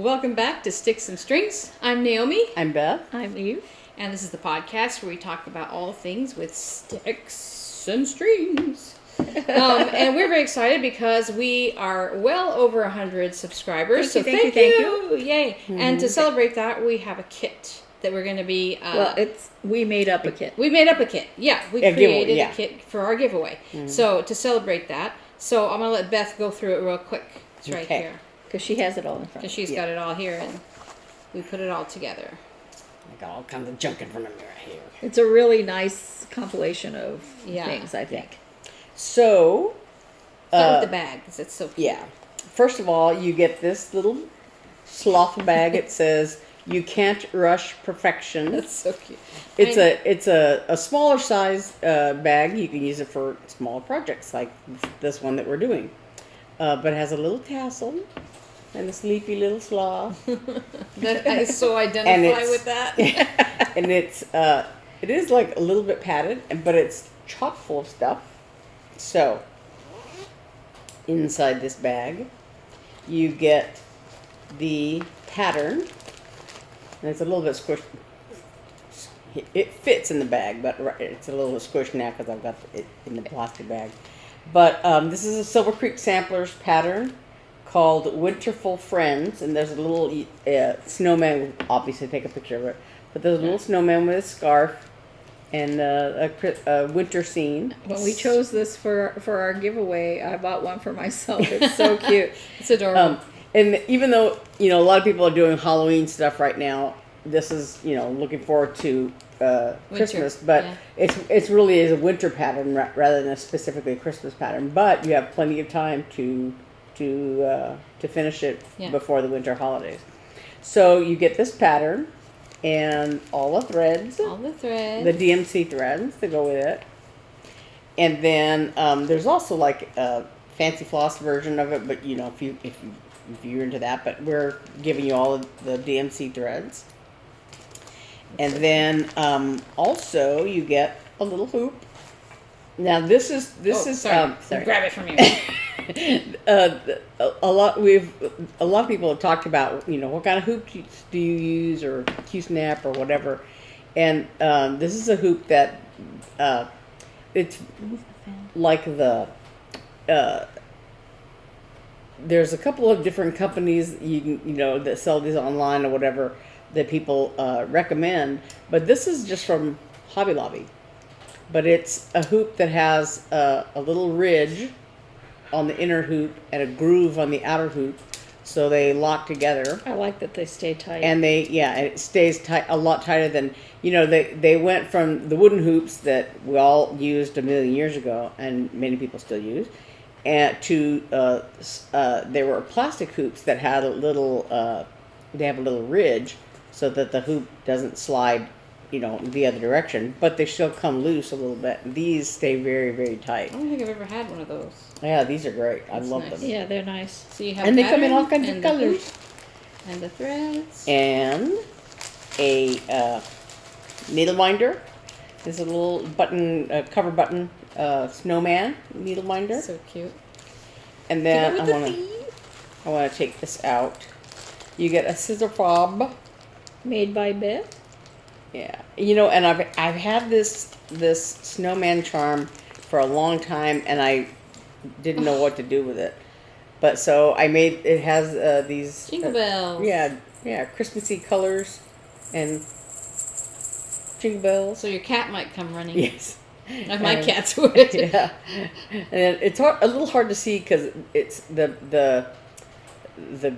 Welcome back to Sticks and Strings. I'm Naomi. I'm Beth. I'm Eve. And this is the podcast where we talk about all things with sticks and strings. And we're very excited because we are well over 100 subscribers. Thank you. Yay. Mm-hmm. And to celebrate that, we have a kit that we're going to be... we made up a kit. We made up a kit. Yeah, we created a kit for our giveaway. Mm-hmm. So to celebrate that, so I'm going to let Beth go through it real quick. It's right here. Because she has it all in front. Because she's got it all here, and we put it all together. I got all kinds of junk in front of me right here. It's a really nice compilation of things, I think. So... Start with the bag, because it's so cute. Yeah. First of all, you get this little sloth bag. It says, "You can't rush perfection." That's so cute. It's a smaller size bag. You can use it for small projects like this one that we're doing. But it has a little tassel and a sleepy little sloth. That I so identify with that. And it is like a little bit padded, but it's chock full of stuff. So inside this bag, you get the pattern, and it's a little bit squished. It fits in the bag, but it's a little squished now because I've got it in the plastic bag. But this is a Silver Creek Samplers pattern called Winterfell Friends, and there's a little snowman. We'll obviously take a picture of it, but there's a little snowman with a scarf and a winter scene. When we chose this for our giveaway, I bought one for myself. It's so cute. It's adorable. And even though a lot of people are doing Halloween stuff right now, this is looking forward to Christmas, but it's really is a winter pattern rather than a specifically Christmas pattern. But you have plenty of time to finish it before the winter holidays. So you get this pattern and all the threads, the DMC threads that go with it, and then there's also like a fancy floss version of it. But if you're into that, but we're giving you all of the DMC threads. And then also you get a little hoop. Now this is sorry. Grab it from you. a lot of people have talked about what kind of hoop do you use, or Q-snap or whatever. And this is a hoop that it's like there's a couple of different companies that sell these online or whatever that people recommend, but this is just from Hobby Lobby. But it's a hoop that has a little ridge on the inner hoop and a groove on the outer hoop, so they lock together. I like that they stay tight. And it stays tight, a lot tighter than they went from the wooden hoops that we all used a million years ago, and many people still use, and to there were plastic hoops that had a little ridge, so that the hoop doesn't slide, the other direction, but they still come loose a little bit. These stay very, very tight. I don't think I've ever had one of those. Yeah, these are great. I love them. Yeah, they're nice. So you have and they come in all kinds of colors. And the threads. And a needle winder. There's a little button, cover button, snowman needle winder. So cute. And then I want to take this out. You get a scissor fob. Made by Beth. Yeah, and I've had this Snowman Charm for a long time, and I didn't know what to do with it. But so it has these jingle bells. Yeah, Christmassy colors and jingle bells. So your cat might come running. Yes, like my cats would. Yeah, and it's a little hard to see because it's the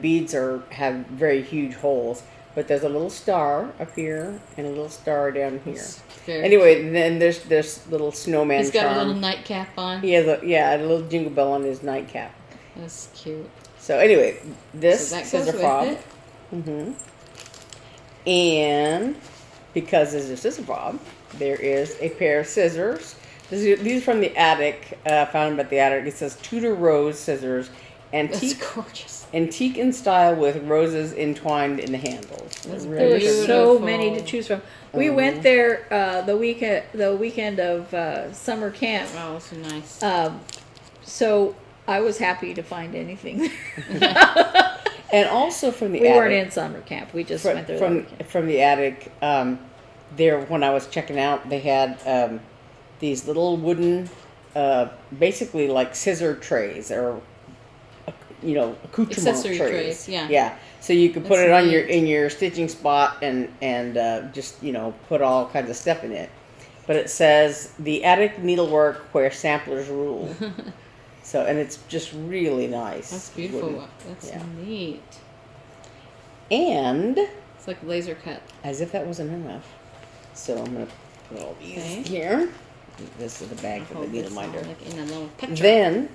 beads have very huge holes. But there's a little star up here and a little star down here. Anyway, then there's little Snowman Charm. He's got a little nightcap on. He has a little jingle bell on his nightcap. That's cute. So anyway, this scissor fob. And because there's a scissor fob, there is a pair of scissors. These are from the attic, found them at the attic. It says Tudor Rose scissors. That's gorgeous. Antique in style with roses entwined in the handles. There's so many to choose from. We went there the weekend of summer camp. Oh, so nice. So I was happy to find anything there. And also from the We attic. weren't in summer camp. We just went there. From the attic, there, when I was checking out, they had these little wooden, basically like scissor trays or, accoutrement Accessory trays, yeah. Yeah. So you could put That's it on neat. in your stitching spot and just put all kinds of stuff in it. But it says the attic needlework where samplers rule. So, and it's just really nice. That's beautiful. Wooden. That's Yeah. neat. And It's like laser cut. as if that wasn't enough, so I'm gonna put all these Okay. here. This is the bag for the Hold needle this minder. on, like in a little picture. Then,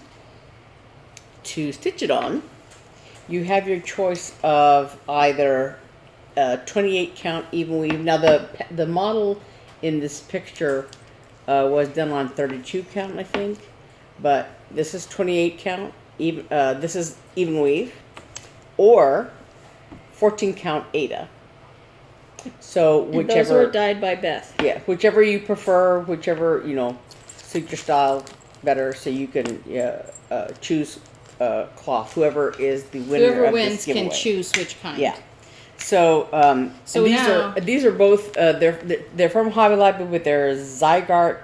to stitch it on, you have your choice of either 28 count even weave. Now the model in this picture was done on 32 count, I think, but this is 28 count. Even this is even weave, or 14 count Ada. So And whichever. those were dyed by Beth. Yeah, whichever you prefer, whichever suit your style better, so you can choose cloth. Whoever is the winner Whoever of wins this giveaway. can choose which kind. Yeah. So So these now- are both they're from Hobby Lobby with their Zygarde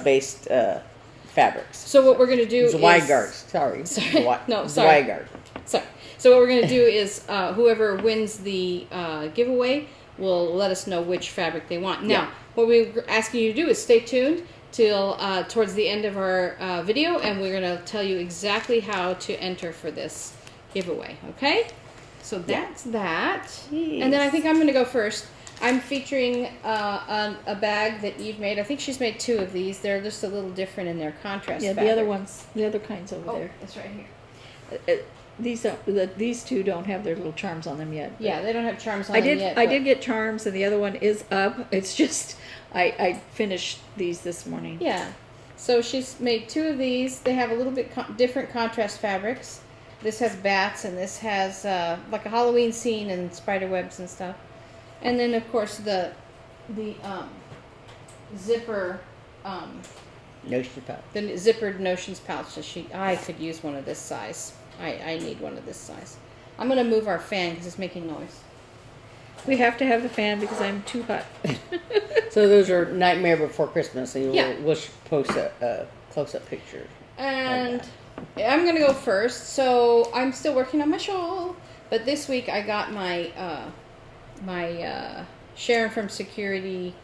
based fabrics. So what we're gonna do is Zygarde, sorry. Sorry. No, sorry. Zygarde. Sorry. So what we're going to do is whoever wins the giveaway will let us know which fabric they want. Now, Yeah. what we're asking you to do is stay tuned till towards the end of our video, and we're going to tell you exactly how to enter for this giveaway. Okay? So that's that. And then I think I'm going to go first. I'm featuring a bag that Eve made. I think she's made 2 of these. They're just a little different in their contrast. Yeah, the fabric. other ones, the other kinds over Oh, there. it's right here. These 2 don't have their little charms on them yet. Yeah, they don't have charms on I them did. yet. I but- did get charms, and the other one is up. It's just I finished these this morning. Yeah. So she's made 2 of these. They have a little bit different contrast fabrics. This has bats, and this has like a Halloween scene and spider webs and stuff. And then of course the zipper Notion pouch. the zippered notions pouch. That I could use one of this size. I need one of this size. I'm gonna move our fan because it's making noise. We have to have the fan because I'm too hot. So those are Nightmare Before Christmas, and Yeah. we'll post a close-up picture. And I'm gonna go first. So I'm still working on my shawl, but this week I got my Sharon from Security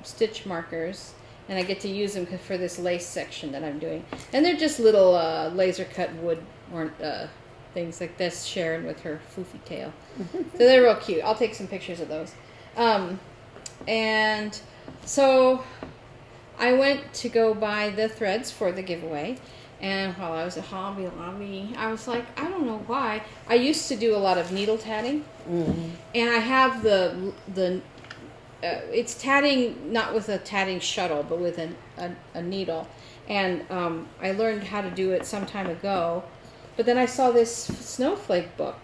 stitch markers, and I get to use them for this lace section that I'm doing. And they're just little laser cut wood or things like this. Sharon with her foofy tail, so they're real cute. I'll take some pictures of those. And so I went to go buy the threads for the giveaway, and while I was at Hobby Lobby, I was like, I don't know why. I used to do a lot of needle tatting, and I have the it's tatting not with a tatting shuttle, but with a needle, and I learned how to do it some time ago, but then I saw this snowflake book,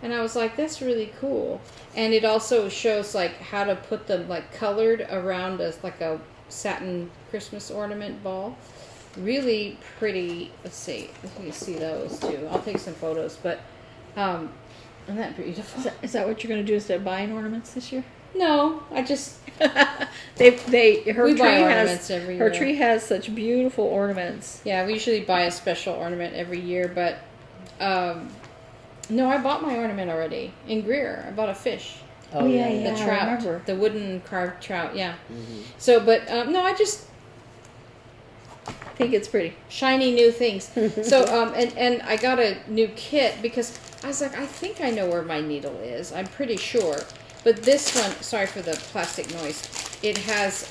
and I was like, that's really cool, and it also shows like how to put them like colored around like a satin Christmas ornament ball. Really pretty. Let's see if you can see those too. I'll take some photos, but isn't that beautiful? Is that what you're going to do instead of buying ornaments this year? No, I just Her We tree buy has ornaments every her year. tree has such beautiful ornaments. yeah. We usually buy a special ornament every year, but no, I bought my ornament already in Greer. I bought a fish. Oh, yeah, The yeah. I trout, remember. the wooden carved trout, yeah. So, but no, I just I think it's pretty. shiny new things. So, and I got a new kit because I was like, I think I know where my needle is. I'm pretty sure. But this one, sorry for the plastic noise. It has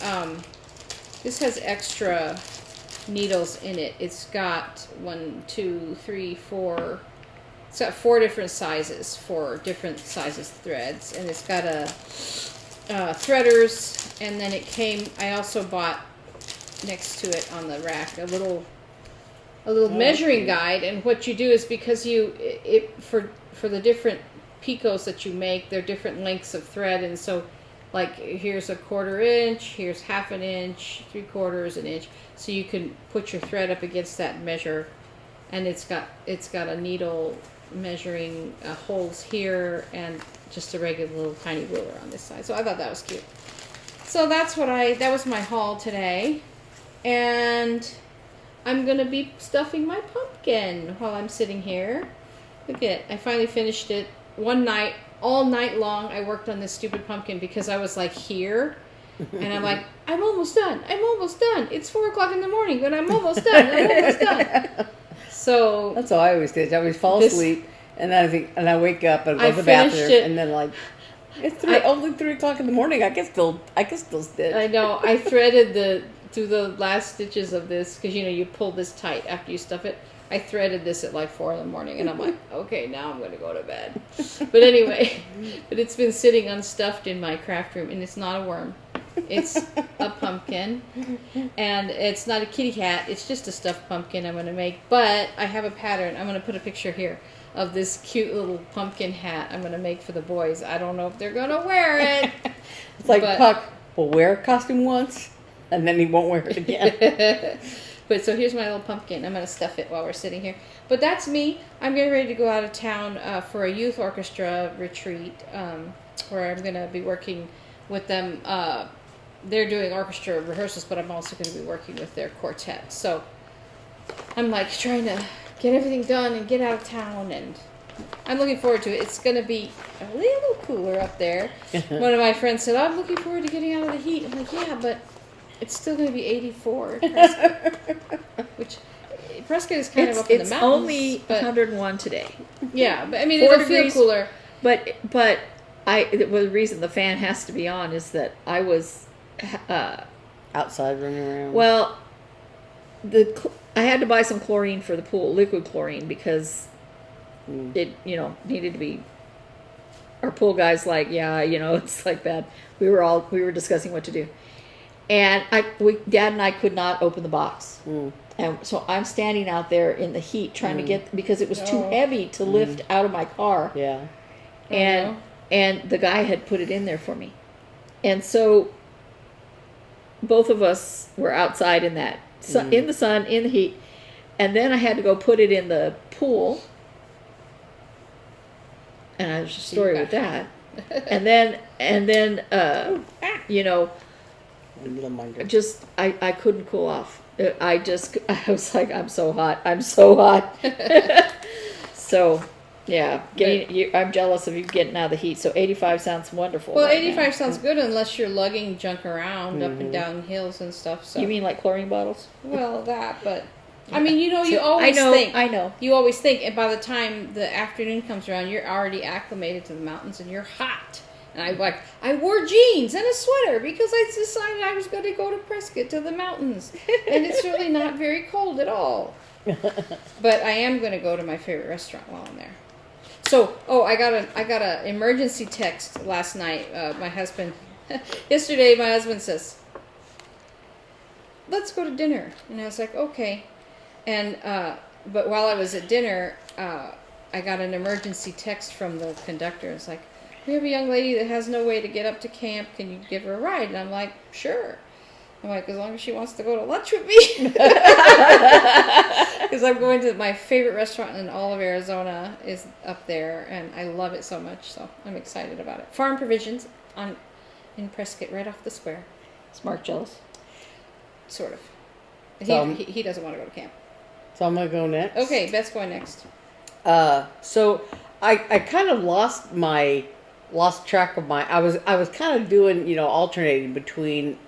this has extra needles in it. It's got 1, 2, 3, 4. It's got 4 different sizes for different sizes threads, and it's got a threaders, and then it came. I also bought next to it on the rack a little measuring guide. And what you do is because for the different picots that you make, they're different lengths of thread, and so like here's a 1/4 inch, here's 1/2 inch, 3/4 inch, so you can put your thread up against that measure and it's got a needle measuring holes here and just a regular little tiny ruler on this side. So I thought that was cute. So that was my haul today, and I'm gonna be stuffing my pumpkin while I'm sitting here. Look at, I finally finished it one night. All night long I worked on this stupid pumpkin because I was like here, and I'm like, I'm almost done. It's 4 o'clock in the morning, but I'm almost done. So that's all I always did. I always fall asleep, and then I wake up and go to the bathroom, and then like, it's only 3 o'clock in the morning. I can still stitch. I know. I threaded through the last stitches of this because you pull this tight after you stuff it. I threaded this at like 4 in the morning, and I'm like, okay, now I'm going to go to bed. But anyway, it's been sitting unstuffed in my craft room, and it's not a worm. It's a pumpkin, and it's not a kitty cat. It's just a stuffed pumpkin I'm going to make. But I have a pattern. I'm going to put a picture here of this cute little pumpkin hat I'm going to make for the boys. I don't know if they're going to wear it. It's like Puck will wear a costume once, and then he won't wear it again. But so here's my little pumpkin. I'm going to stuff it while we're sitting here. But that's me. I'm getting ready to go out of town for a youth orchestra retreat where I'm going to be working with them. They're doing orchestra rehearsals, but I'm also going to be working with their quartet. So I'm like trying to get everything done and get out of town, and I'm looking forward to it. It's going to be a little cooler up there. One of my friends said, I'm looking forward to getting out of the heat. I'm like, yeah, but it's still going to be 84 at Prescott, which Prescott is kind of up in the mountains. It's only 101 today. Yeah, but I mean, it'll feel cooler. But the reason the fan has to be on is that I was outside running around. Well, I had to buy some chlorine for the pool, liquid chlorine, because it needed to be. Our pool guy's like, yeah, it's like bad. We were discussing what to do. And Dad and I could not open the box. And so I'm standing out there in the heat trying to get, because it was too heavy to lift out of my car. Yeah. And the guy had put it in there for me. And so both of us were outside in that, in the sun, in the heat. And then I had to go put it in the pool. And there's a story with that. And then just I couldn't cool off. I was like, I'm so hot. So yeah, I'm jealous of you getting out of the heat. So 85 sounds wonderful. Well, 85 sounds good unless you're lugging junk around up and down hills and stuff. So you mean like chlorine bottles? Well, that, but I mean, you always think. I know. You always think, and by the time the afternoon comes around, you're already acclimated to the mountains and you're hot. And I wore jeans and a sweater because I decided I was going to go to Prescott to the mountains. And it's really not very cold at all. But I am going to go to my favorite restaurant while I'm there. So, I got an emergency text last night. Yesterday my husband says, let's go to dinner. And I was like, okay. And, but while I was at dinner, I got an emergency text from the conductor. It's like, we have a young lady that has no way to get up to camp. Can you give her a ride? And I'm like, sure. I'm like, as long as she wants to go to lunch with me. Because I'm going to my favorite restaurant in all of Arizona is up there, and I love it so much. So I'm excited about it. Farm Provisions in Prescott, right off the square. Is Mark jealous? Sort of. He doesn't want to go to camp. So I'm going to go next. Okay, Beth's going next. So I kind of lost track of I was kind of doing, alternating between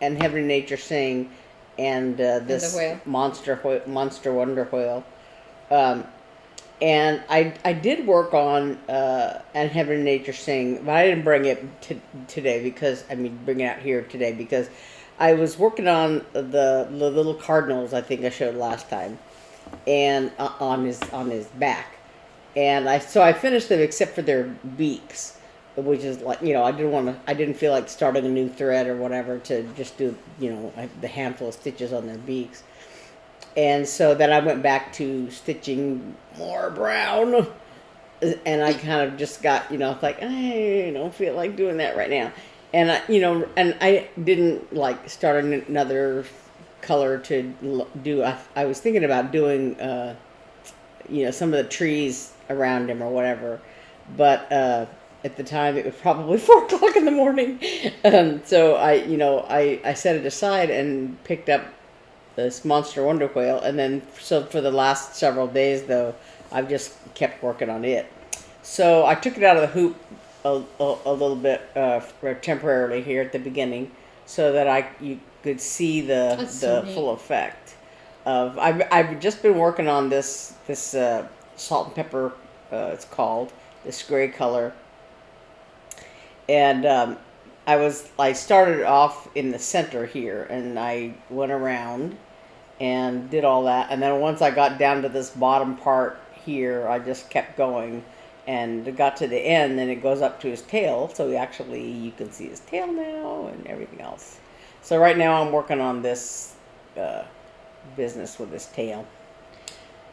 And Heaven and Nature Sing and this and monster wonder whale. And I did work on And Heaven and Nature Sing, but I didn't bring it today bring it out here today because I was working on the little cardinals I think I showed last time, and on his back. And I finished them except for their beaks, which is like, I didn't feel like starting a new thread or whatever to just do, the handful of stitches on their beaks. And so then I went back to stitching more brown, and I kind of just got, like, I don't feel like doing that right now. And I didn't start another color to do. I was thinking about doing some of the trees around him or whatever. But at the time, it was probably 4 o'clock in the morning. So I set it aside and picked up this monster wonder quail, and then so for the last several days, though, I've just kept working on it. So I took it out of the hoop a little bit temporarily here at the beginning, so that you could see the full effect of. I've just been working on this salt and pepper. It's called this gray color, and I started off in the center here, and I went around and did all that, and then once I got down to this bottom part here, I just kept going. And it got to the end, and it goes up to his tail, so you can see his tail now and everything else. So right now I'm working on this business with his tail.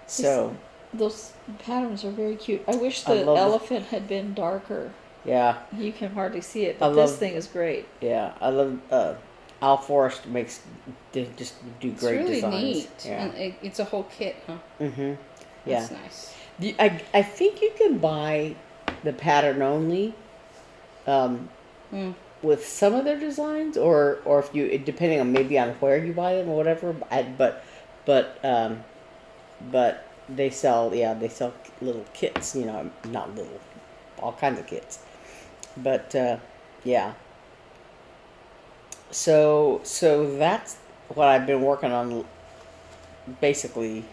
So those patterns are very cute. I wish the elephant had been darker. Yeah. You can hardly see it, but this thing is great. Yeah, I love Al Forrest just do great really designs. Neat. Yeah. And it's a whole kit, huh? Mm-hmm. Yeah. That's nice. I think you can buy the pattern only with some of their designs, or if you, depending on maybe on where you buy them or whatever. But they sell little kits, not little, all kinds of kits. But yeah. So that's what I've been working on, basically.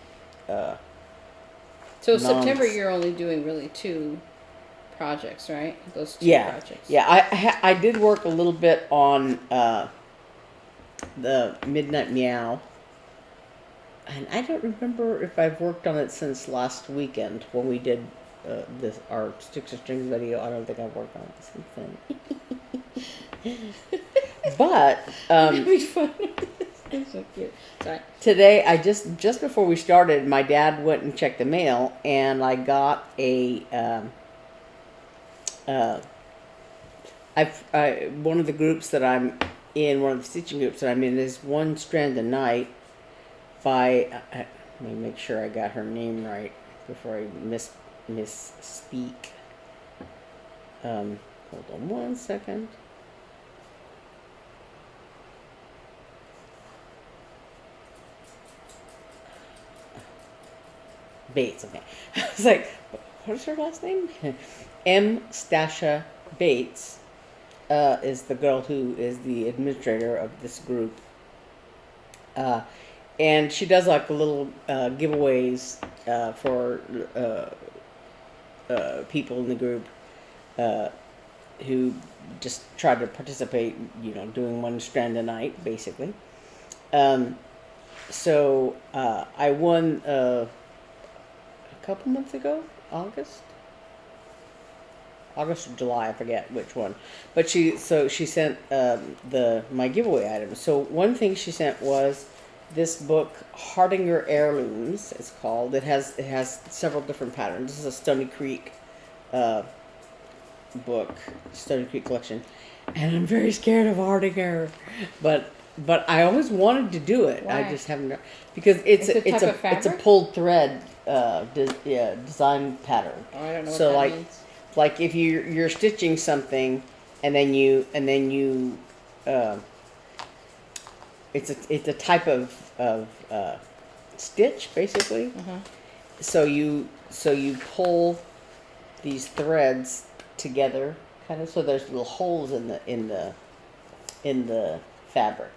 So September, you're only doing really 2 projects, right? Those 2 projects. Yeah. I did work a little bit on the Midnight Meow, and I don't remember if I've worked on it since last weekend when we did our Sticks and Strings video. I don't think I've worked on it since then. But That'd be fun. It's so cute. Sorry. Today, I just before we started, my dad went and checked the mail, and I got one of the groups that I'm in, one of the stitching groups that I'm in, is One Strand a Night by. Let me make sure I got her name right before I misspeak. Hold on one second. Bates, okay. I was like, what is her last name? M. Stasha Bates is the girl who is the administrator of this group. And she does like little giveaways for people in the group who just try to participate, doing one strand a night, basically. So I won a couple months ago, August or July, I forget which one. But she sent my giveaway items. So one thing she sent was this book, Hardinger Heirlooms, it's called. It has several different patterns. This is a Stony Creek book, Stony Creek collection, and I'm very scared of Hardinger, but I always wanted to do it. Why? I just haven't, because it's a pulled thread design pattern. Oh, I don't know so what that means. Like if you're stitching something and then you it's a type of stitch, basically. Uh-huh. So you pull these threads together, kind of, so there's little holes in the fabric,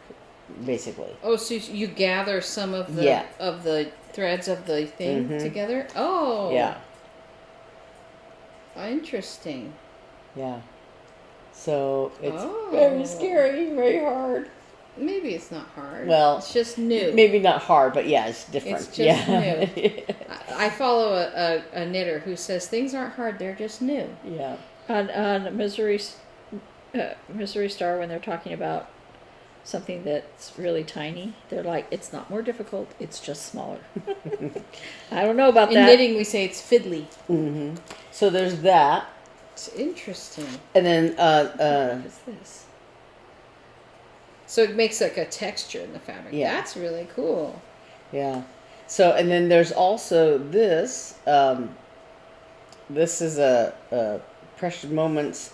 basically. Oh, so you gather some of the threads of the thing together? Oh. Yeah. Interesting. Yeah. So it's very scary, very hard. Maybe it's not hard. Well, it's just new. Maybe not hard, but yeah, it's different. It's just new. I follow a knitter who says things aren't hard; they're just new. Yeah. On Missouri Star, when they're talking about something that's really tiny, they're like, it's not more difficult; it's just smaller. I don't know about that. In knitting, we say it's fiddly. Mm-hmm. So there's that. It's interesting. And then What is this? So it makes like a texture in the fabric. Yeah. That's really cool. Yeah. So, and then there's also this. This is a precious moments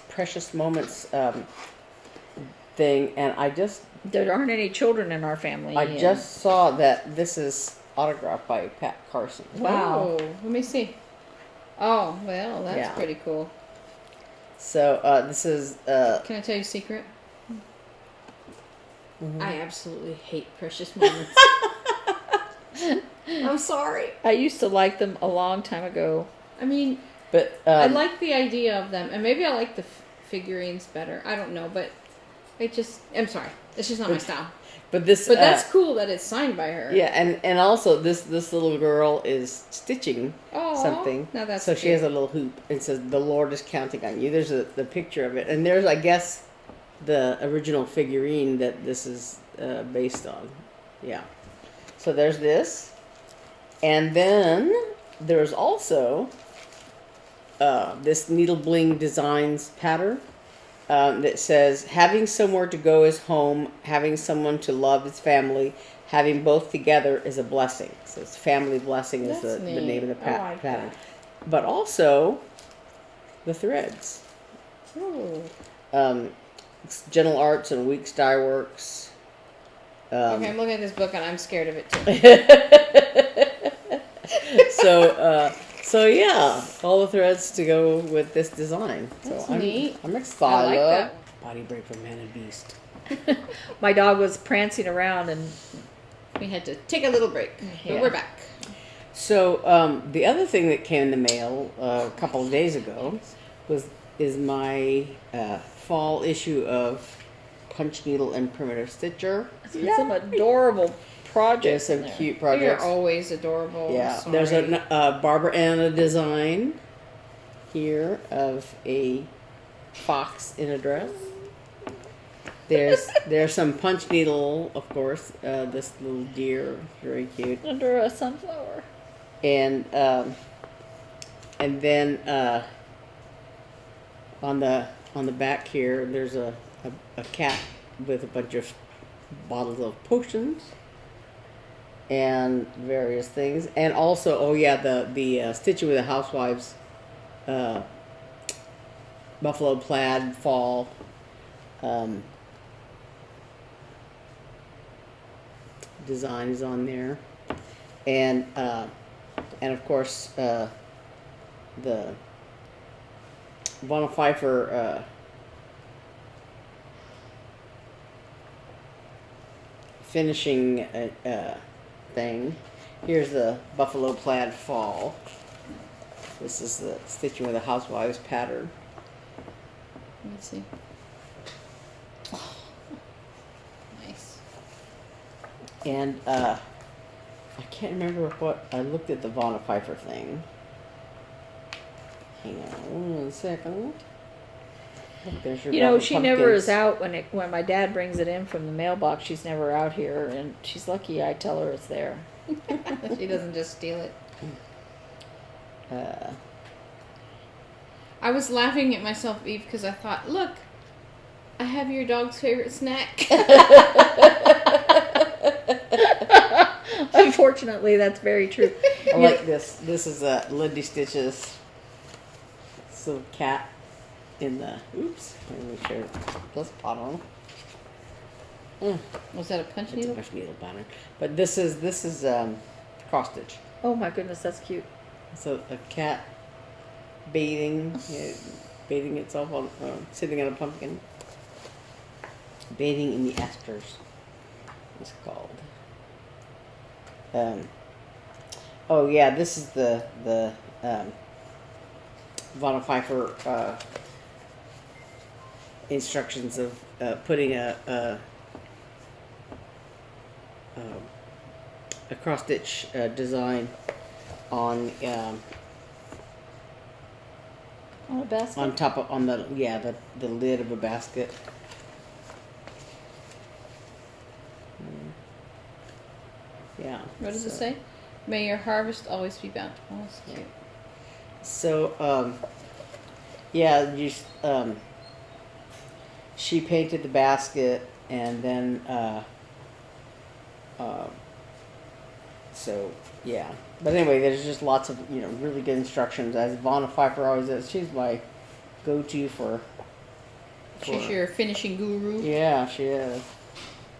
thing, and There aren't any children in our family. I just saw that this is autographed by Pat Carson. Wow. Oh, let me see. Oh, well, that's Yeah. pretty cool. So this is. Can I tell you a secret? I absolutely hate precious moments. I'm sorry. I used to like them a long time ago. I mean, But I like the idea of them, and maybe I like the figurines better. I don't know, but I'm sorry. It's just not my style. But this. But that's cool that it's signed by her. Yeah, and also this little girl is stitching something. Now that's so she cute. has a little hoop and says, "The Lord is counting on you." There's the picture of it, and there's, I guess, the original figurine that this is based on. Yeah. So there's this, and then there's also this Needle Bling Designs pattern. That says, having somewhere to go is home, having someone to love is family, having both together is a blessing. So it's family blessing is the name of the pattern. That. But also the threads. Ooh. It's Gentle Arts and Weeks Dye Works. Okay, I'm looking at this book and I'm scared of it too. So yeah, all the threads to go with this design. That's so neat. I'm excited. I like that. Body break for Man and Beast. My dog was prancing around, and We had to take a little break, Yeah. but we're back. So the other thing that came in the mail a couple of days ago is my fall issue of Punch Needle and Primitive Stitcher. some adorable projects. There's in some there. cute You're projects. always adorable. Yeah, Sorry. there's a Barbara Anna design here of a fox in a dress. There's some Punch Needle, of course. This little deer, very cute. Under a sunflower. And then on the back here, there's a cat with a bunch of bottles of potions and various things, and also the Stitching with the Housewives buffalo plaid fall design is on there, and of course the Von Pfeiffer finishing thing. Here's the buffalo plaid fall. This is the Stitching with the Housewives pattern. Let me see. Oh, nice. And I can't remember what I looked at the Von Pfeiffer thing. Hang on 1 second. There's your You know, bottle she pumpkins. never is out when my dad brings it in from the mailbox. She's never out here, and she's lucky I tell her it's there. She doesn't just steal it. Uh, I was laughing at myself, Eve, because I thought, look, I have your dog's favorite snack. Unfortunately, that's very true. I like this. This is Lindy Stitch's little cat in the. Oops. Let me show this pot on. Was that a punch It's a needle? punch needle pattern, but this is cross stitch. Oh my goodness, that's cute. So a cat bathing itself on sitting on a pumpkin. Bathing in the asters. It's called. Oh yeah, this is the Von Pfeiffer instructions of putting a cross stitch design on On a basket. on top of the lid of a basket. Yeah. What does it so- say? May your harvest always be bountiful. That's cute. So, she painted the basket and then So yeah. But anyway, there's just lots of really good instructions. As Vonna Pfeiffer always says, she's my go-to for. She's your finishing guru. Yeah, she is.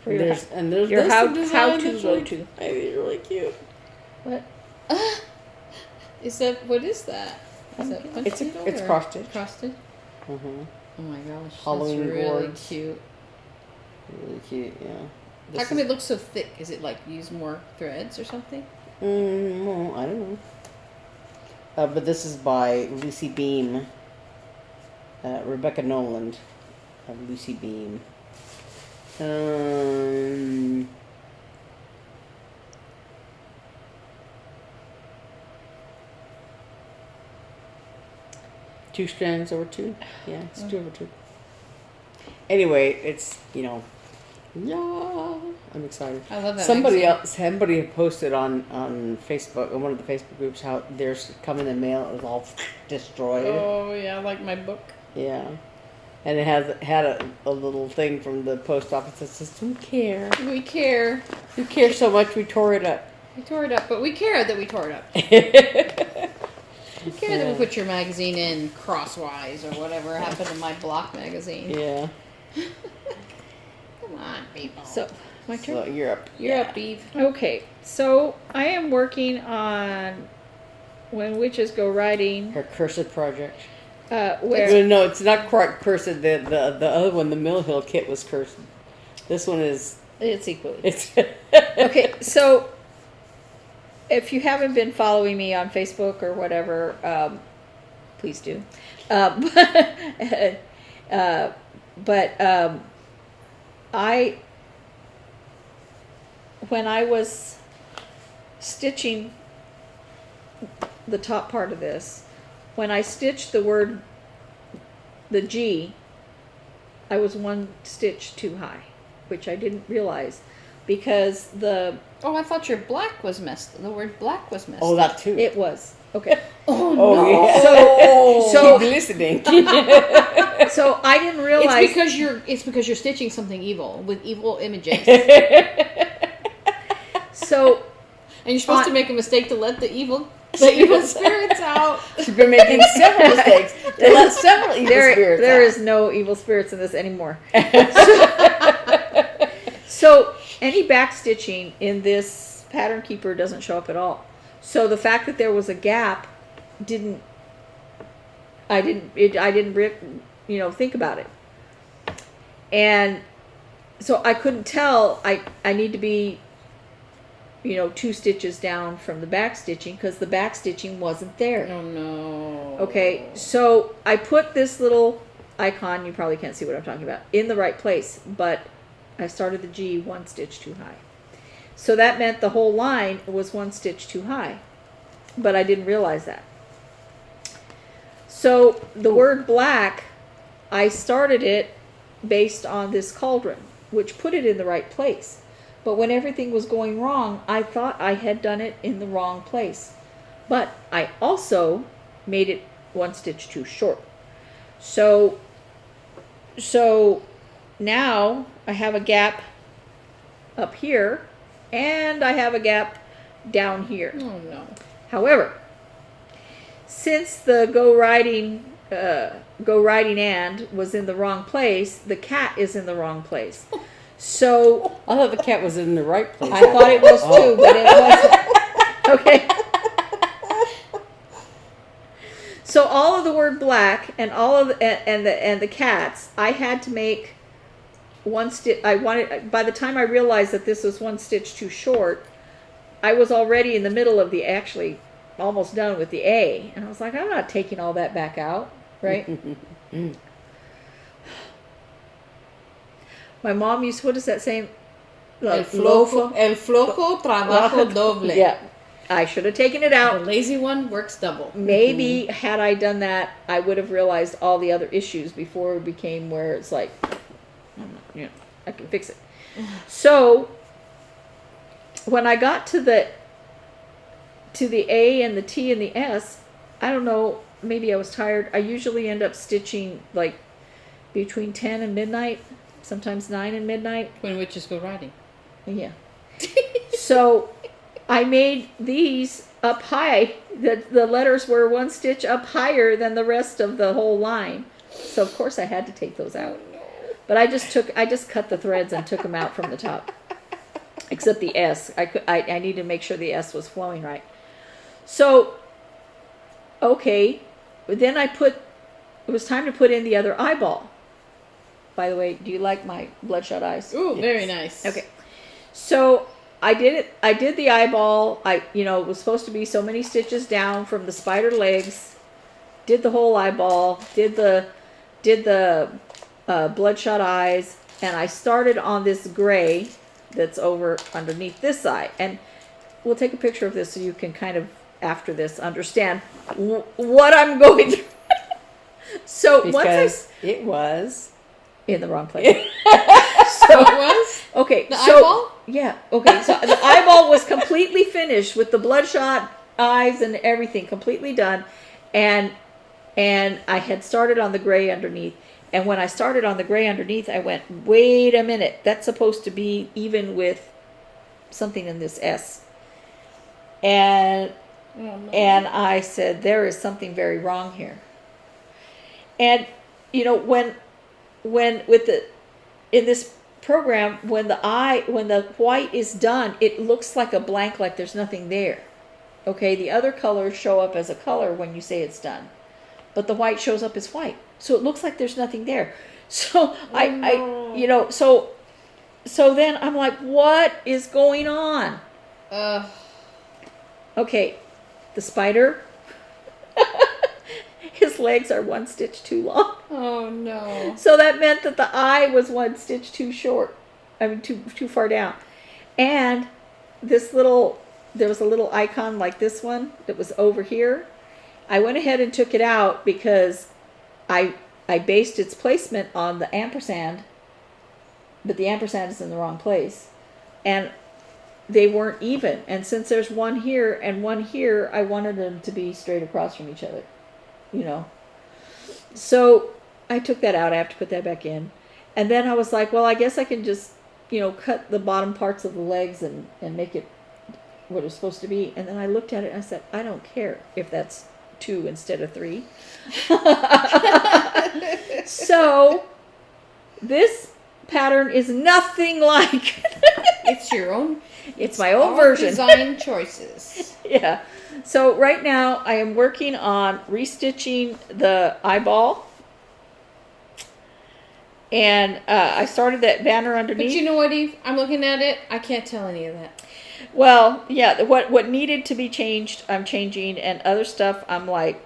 For your There's your this how design to that's go really- to. I think it's really cute. What? What is that? Is that punch It's needle it's or cross stitch. cross stitch? Mm-hmm. Oh my gosh, Halloween that's really boards. cute. Really cute, yeah. How come it looks so thick? Is it like use more threads or something? Well, I don't know. But this is by Lucy Beam. Rebecca Noland of Lucy Beam. Two strands over two. Yeah, it's 2 over 2. Anyway, it's yeah. I'm excited. I love that. Somebody magazine. somebody had posted on Facebook, on one of the Facebook groups, how theirs come in the mail. It was all destroyed. Oh yeah, like my book. Yeah, and it had a little thing from the post office that says, "We care. We care. We care so much. We tore it up." We tore it up, but we care that we tore it up. We care that we put your magazine in crosswise or whatever happened to my block magazine. Yeah. Come on, people. So, my turn. So you're up. You're up, Eve. Okay, so I am working on When Witches Go Riding. Her cursed project. Where No, it's not quite cursed. The other one, the Mill Hill kit, was cursed. This one is. it's equally. It's. Okay, so if you haven't been following me on Facebook or whatever, please do. When I was stitching the top part of this, when I stitched the G, I was 1 stitch too high, which I didn't realize because Oh, I thought your black was messed. The word black was messed. Oh, that too. it was. Okay. Oh, Oh, no. yeah. So- Keep listening. So I didn't realize. It's because you're stitching something evil with evil images, So and you're supposed to make a mistake to let the evil spirits out. She's been making several mistakes. They let several evil spirits there out. is no evil spirits in this anymore. So any back stitching in this pattern keeper doesn't show up at all. So the fact that there was a gap I didn't think about it. And so I couldn't tell I need to be 2 stitches down from the back stitching because the back stitching wasn't there. Oh no. Okay, so I put this little icon, you probably can't see what I'm talking about, in the right place, but I started the G 1 stitch too high. So that meant the whole line was 1 stitch too high, but I didn't realize that. So the word black, I started it based on this cauldron, which put it in the right place. But when everything was going wrong, I thought I had done it in the wrong place. But I also made it 1 stitch too short. So now I have a gap up here and I have a gap down here. Oh no. However, since the go riding and was in the wrong place, the cat is in the wrong place. So I thought the cat was in the right place. I thought it was too, but it wasn't. Okay. So all of the word black and all of the cats, I had to make 1 stitch. By the time I realized that this was 1 stitch too short, I was already in the middle of actually almost done with the A, and I was like, I'm not taking all that back out, right? My mom used, what is that saying? El flojo trabajo doble. Yeah, I should have taken it The out. lazy one works double. Maybe had I done that, I would have realized all the other issues before it became where it's like, I can fix it. So when I got to the A and the T and the S, I don't know, maybe I was tired. I usually end up stitching like between 10 and midnight, sometimes 9 and midnight. When witches go riding. Yeah. So I made these up high. The letters were 1 stitch up higher than the rest of the whole line. So of course I had to take those out. But I just cut the threads and took them out from the top. Except the S. I needed to make sure the S was flowing right. So, okay. Then it was time to put in the other eyeball. By the way, do you like my bloodshot eyes? Ooh, very nice. Okay. So I did it. I did the eyeball. It was supposed to be so many stitches down from the spider legs. Did the whole eyeball. Did the bloodshot eyes. And I started on this gray that's over underneath this eye. And we'll take a picture of this so you can kind of, after this, understand what I'm going through. So because it was in the wrong place. So it was? Okay. The eyeball? Yeah. Okay. So the eyeball was completely finished with the bloodshot eyes and everything completely done. And I had started on the gray underneath. And when I started on the gray underneath, I went, wait a minute. That's supposed to be even with something in this S. And I said, there is something very wrong here. And, when in this program, when the white is done, it looks like a blank, like there's nothing there. Okay, the other colors show up as a color when you say it's done, but the white shows up as white, so it looks like there's nothing there. So so then I'm like, what is going on? Okay, the spider. His legs are 1 stitch too long. Oh no. So that meant that the eye was 1 stitch too short. I mean, too far down. And there was a little icon like this one that was over here. I went ahead and took it out because I based its placement on the ampersand, but the ampersand is in the wrong place. And they weren't even. And since there's one here and one here, I wanted them to be straight across from each other. So I took that out. I have to put that back in. And then I was like, well, I guess I can just, cut the bottom parts of the legs and make it what it's supposed to be. And then I looked at it and I said, I don't care if that's 2 instead of 3. So this pattern is nothing like. It's your own. It's my own version. Design choices. Yeah. So right now I am working on restitching the eyeball. And I started that banner underneath. But you know what, Eve? I'm looking at it. I can't tell any of that. Well, yeah, what needed to be changed, I'm changing. And other stuff, I'm like,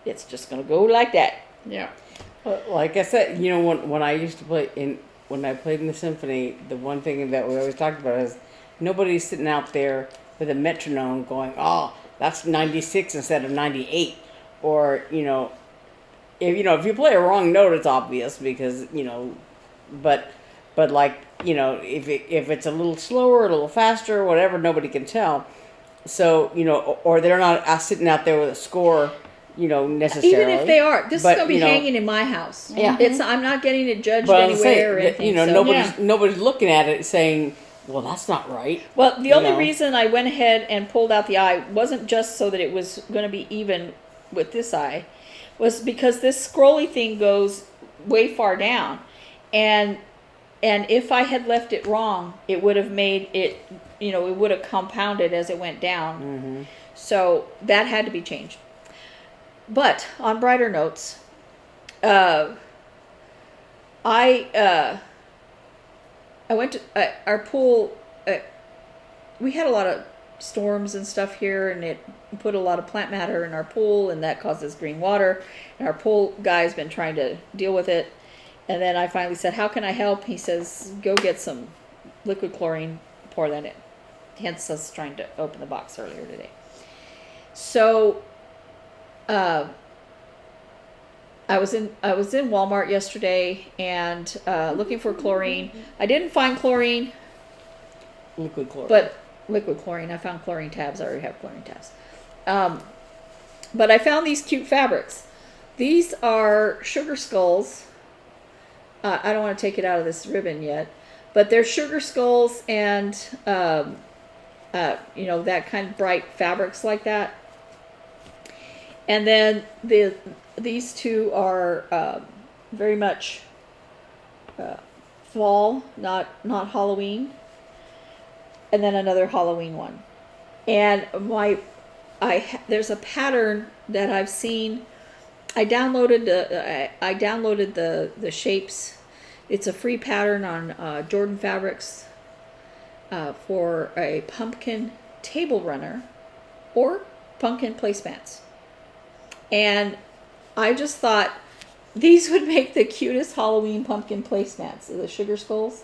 it's just going to go like that. Yeah. Like I said, when I used to when I played in the symphony, the one thing that we always talked about is nobody's sitting out there with a metronome going, oh, that's 96 instead of 98. Or, if you play a wrong note, it's obvious because, but like, if it's a little slower, a little faster, whatever, nobody can tell. So, or they're not sitting out there with a score, necessarily. Even if they are, this is going to be hanging in my house. Yeah. I'm not getting it judged anywhere or anything. Nobody's looking at it saying, well, that's not right. Well, the only reason I went ahead and pulled out the eye wasn't just so that it was going to be even with this eye, was because this scrolly thing goes way far down. And if I had left it wrong, it would have made it, it would have compounded as it went down. Mm-hmm. So that had to be changed. But on brighter notes, I went to our pool. We had a lot of storms and stuff here, and it put a lot of plant matter in our pool, and that causes green water. And our pool guy's been trying to deal with it. And then I finally said, how can I help? He says, go get some liquid chlorine, pour that in. Hence us trying to open the box earlier today. So I was in Walmart yesterday and looking for chlorine. I didn't find chlorine. Liquid chlorine. But liquid chlorine. I found chlorine tabs. I already have chlorine tabs. But I found these cute fabrics. These are sugar skulls. I don't want to take it out of this ribbon yet. But they're sugar skulls and you know, that kind of bright fabrics like that. And then these two are very much fall, not Halloween. And then another Halloween one. And there's a pattern that I've seen. I downloaded the shapes. It's a free pattern on Jordan Fabrics for a pumpkin table runner or pumpkin placemats. And I just thought these would make the cutest Halloween pumpkin placemats, the sugar skulls.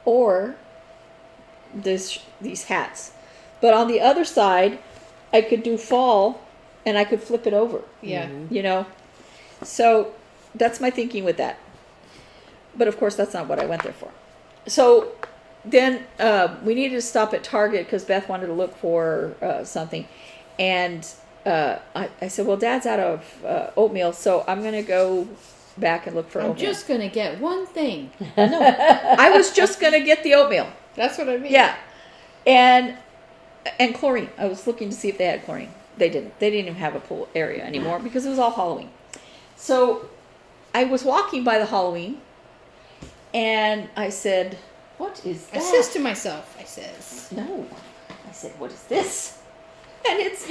Or these hats. But on the other side, I could do fall and I could flip it over. Yeah. You know? So that's my thinking with that. But of course, that's not what I went there for. So then we needed to stop at Target because Beth wanted to look for something. And I said, well, Dad's out of oatmeal, so I'm going to go back and look for oatmeal. I'm just going to get one thing. No, I was just going to get the oatmeal. That's what I mean. Yeah. And chlorine. I was looking to see if they had chlorine. They didn't. They didn't even have a pool area anymore because it was all Halloween. So I was walking by the Halloween, and I said, what is that? I says to myself, No. I said, what is this? And it's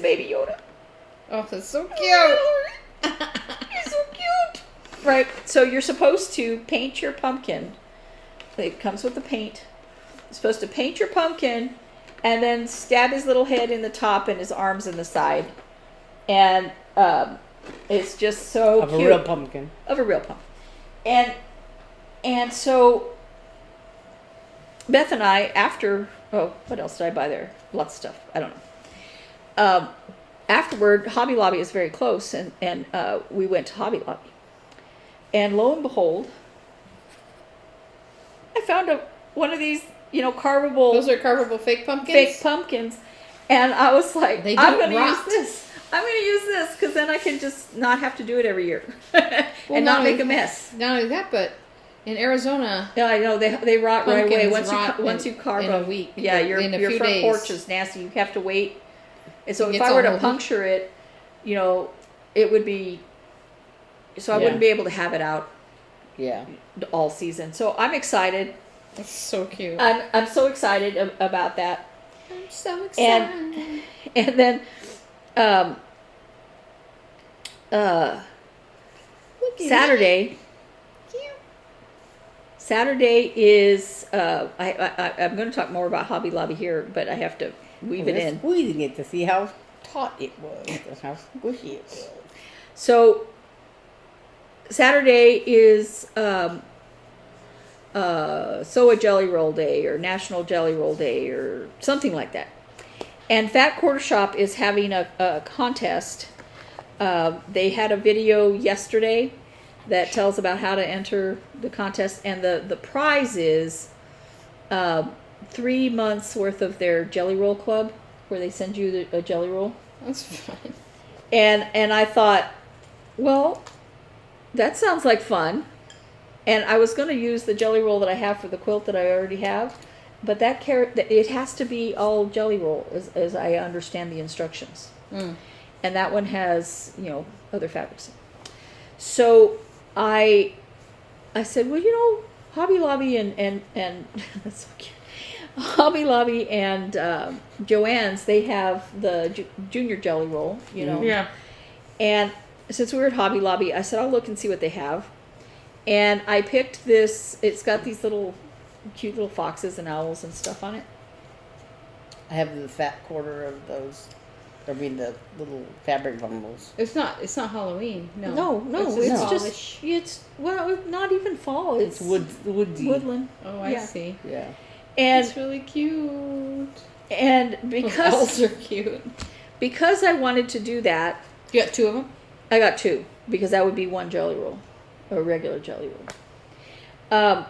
baby Yoda. Oh, that's so cute. He's so cute. Right. So you're supposed to paint your pumpkin. It comes with the paint. You're supposed to paint your pumpkin and then stab his little head in the top and his arms in the side. And it's just so cute. Of a real pumpkin. Of a real pumpkin. And so Beth and I, after, what else did I buy there? Lots of stuff. I don't know. Afterward, Hobby Lobby is very close, and we went to Hobby Lobby. And lo and behold, I found one of these, carvable. Those are carvable fake pumpkins? Fake pumpkins. And I was like, I'm going to use rot. this. I'm going to use this because then I can just not have to do it every year and not make a mess. Not only that, but in Arizona, Yeah, I know they rot right away pumpkins once you carve in them. a week. Yeah, in a your few front days. porch is nasty. You have to wait. And so It if gets I were all to puncture it, it would be. So I Yeah. wouldn't be able to have it out Yeah. all season. So I'm excited. That's so cute. I'm so excited about that. I'm so excited. And then, Look at Saturday. Cute. Saturday is. I'm going to talk more about Hobby Lobby here, but I have to weave it in. Squeezing it to see how taut it was. That's how squishy it was. So Saturday is Sew a Jelly Roll Day or National Jelly Roll Day or something like that. And Fat Quarter Shop is having a contest. They had a video yesterday that tells about how to enter the contest, and the prize is 3 months worth of their Jelly Roll Club, where they send you a jelly roll. That's fun. And I thought, well, that sounds like fun. And I was going to use the jelly roll that I have for the quilt that I already have, but it has to be all jelly roll, as I understand the instructions. Mm. And that one has, other fabrics. So I said, well, Hobby Lobby and that's so cute. Hobby Lobby and Joann's, they have the junior jelly roll, Yeah. And since we were at Hobby Lobby, I said, I'll look and see what they have. And I picked this. It's got these cute little foxes and owls and stuff on it. I have the fat quarter of those. I mean, the little fabric bundles. It's not Halloween. No. No, It's it's fallish. just not even fall. It's woodsy. woodland. Oh, I Yeah. see. Yeah. And It's really cute. and Those owls because are cute. because I wanted to do that, You got 2 of them? I got 2 because that would be one jelly roll, a regular jelly roll.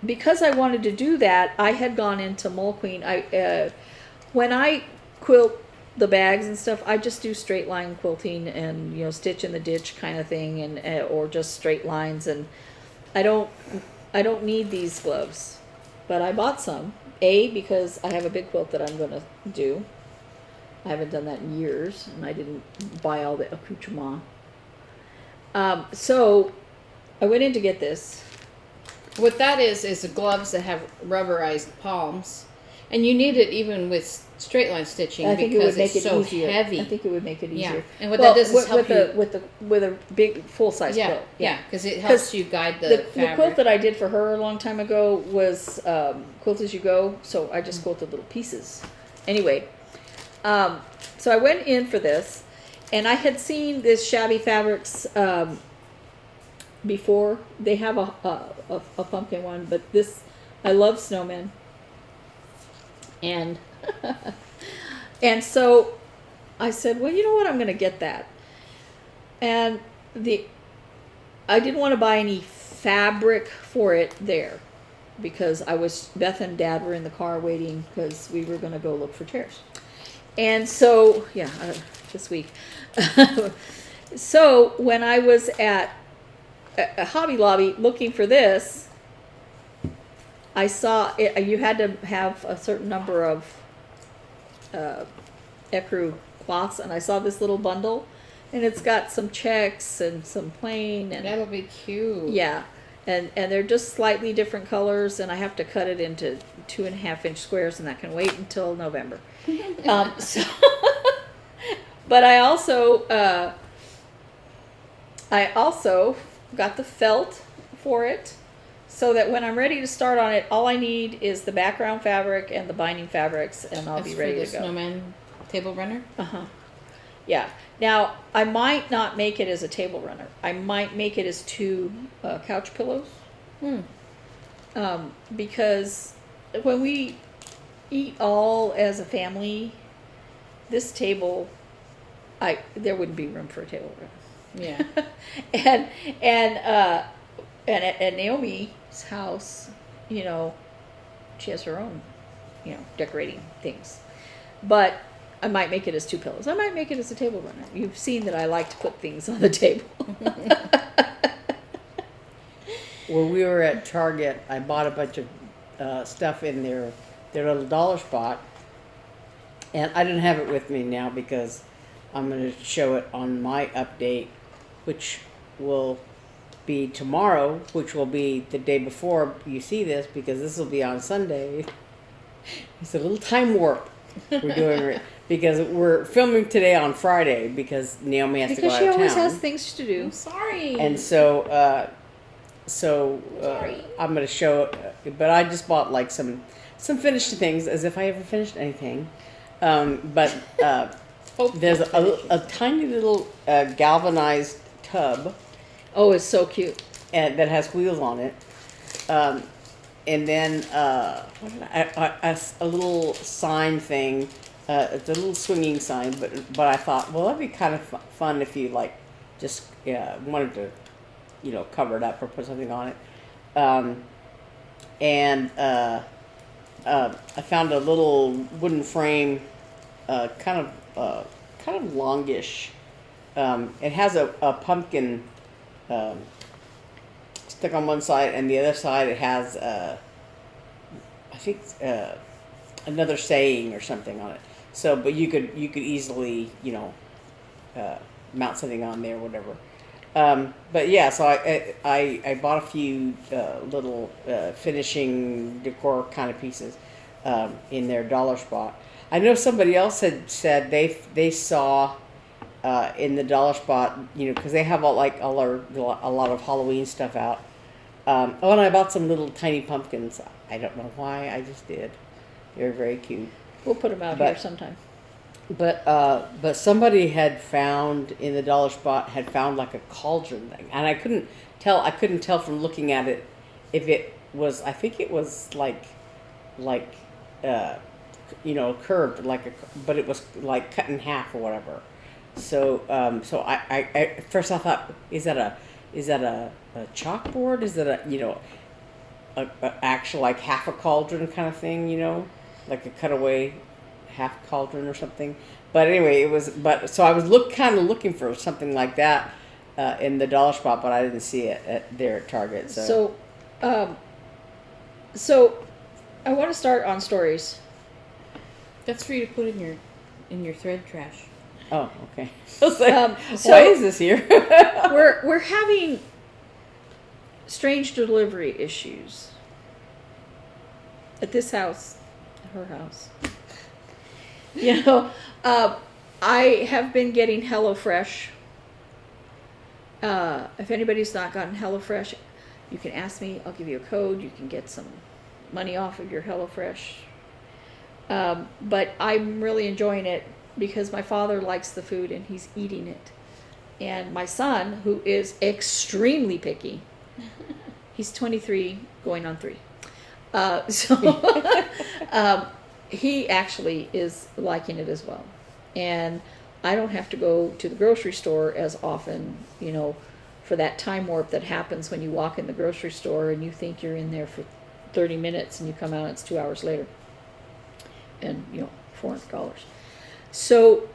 Because I wanted to do that, I had gone into Mole Queen. When I quilt the bags and stuff, I just do straight line quilting and stitch in the ditch kind of thing, and or just straight lines. And I don't need these gloves, but I bought some because I have a big quilt that I'm going to do. I haven't done that in years, and I didn't buy all the accoutrement. So I went in to get this. What that is the gloves that have rubberized palms, and you need it even with straight line stitching I think because it would make it's it so easier. heavy. I think it would make it easier. Yeah, and what that does is help you with a big full size Yeah, quilt. yeah, because it helps you guide the The fabric. quilt that I did for her a long time ago was Quilt As You Go, so I just quilted little pieces. Anyway, so I went in for this, and I had seen this Shabby Fabrics before. They have a pumpkin one, but this, I love Snowman. And and so I said, well, you know what, I'm going to get that. And I didn't want to buy any fabric for it there because Beth and Dad were in the car waiting because we were going to go look for chairs. And so, this week. So when I was at a Hobby Lobby looking for this, I saw it, you had to have a certain number of ecru cloths, and I saw this little bundle, and it's got some checks and some plain, and That'll be cute. yeah, and they're just slightly different colors, and I have to cut it into 2.5-inch squares, and that can wait until November. So, but I also got the felt for it, so that when I'm ready to start on it, all I need is the background fabric and the binding fabrics, and I'll be ready to go. Snowman table runner. Yeah. Now, I might not make it as a table runner. I might make it as 2 couch pillows. Because when we eat all as a family, this table, there wouldn't be room for a table runner. Yeah. And at Naomi's house, she has her own, decorating things. But I might make it as 2 pillows. I might make it as a table runner. You've seen that I like to put things on the table. When we were at Target, I bought a bunch of stuff in their little dollar spot, and I didn't have it with me now because I'm going to show it on my update, which will be tomorrow, which will be the day before you see this, because this will be on Sunday. It's a little time warp we're doing because we're filming today on Friday because Naomi has to go out of town. Because she always has things to do. I'm sorry. And so I'm going to show it, but I just bought like some finished things, as if I ever finished anything. But there's a tiny little galvanized tub. Oh, it's so cute. And that has wheels on it. And then a little sign thing. It's a little swinging sign, but I thought, well, that'd be kind of fun if you like just wanted to, cover it up or put something on it. I found a little wooden frame, kind of longish. It has a pumpkin stuck on one side, and the other side it has I think another saying or something on it. So, but you could easily mount something on there, whatever. But yeah, so I bought a few little finishing decor kind of pieces in their dollar spot. I know somebody else had said they saw in the dollar spot, because they have a lot of Halloween stuff out. And I bought some little tiny pumpkins. I don't know why, I just did. They're very cute. We'll put them out here sometime. But somebody had found in the dollar spot like a cauldron thing, and I couldn't tell from looking at it if it was. I think it was like curved, but it was like cut in half or whatever. So I at first I thought, is that a chalkboard? Is that a actual like half a cauldron kind of thing? Like a cutaway half cauldron or something. But anyway, it was. So I was looking for something like that in the dollar spot, but I didn't see it there at Target. So I want to start on stories. That's for you to put in your thread trash. Oh, okay. I was like, So- why is this here? We're having strange delivery issues at this house, her house. You know, I have been getting HelloFresh. If anybody's not gotten HelloFresh, you can ask me. I'll give you a code. You can get some money off of your HelloFresh. But I'm really enjoying it because my father likes the food and he's eating it. And my son, who is extremely picky, he's 23, going on 3. He actually is liking it as well. And I don't have to go to the grocery store as often, you know, for that time warp that happens when you walk in the grocery store and you think you're in there for 30 minutes and you come out and it's 2 hours later. And, you know, $400. So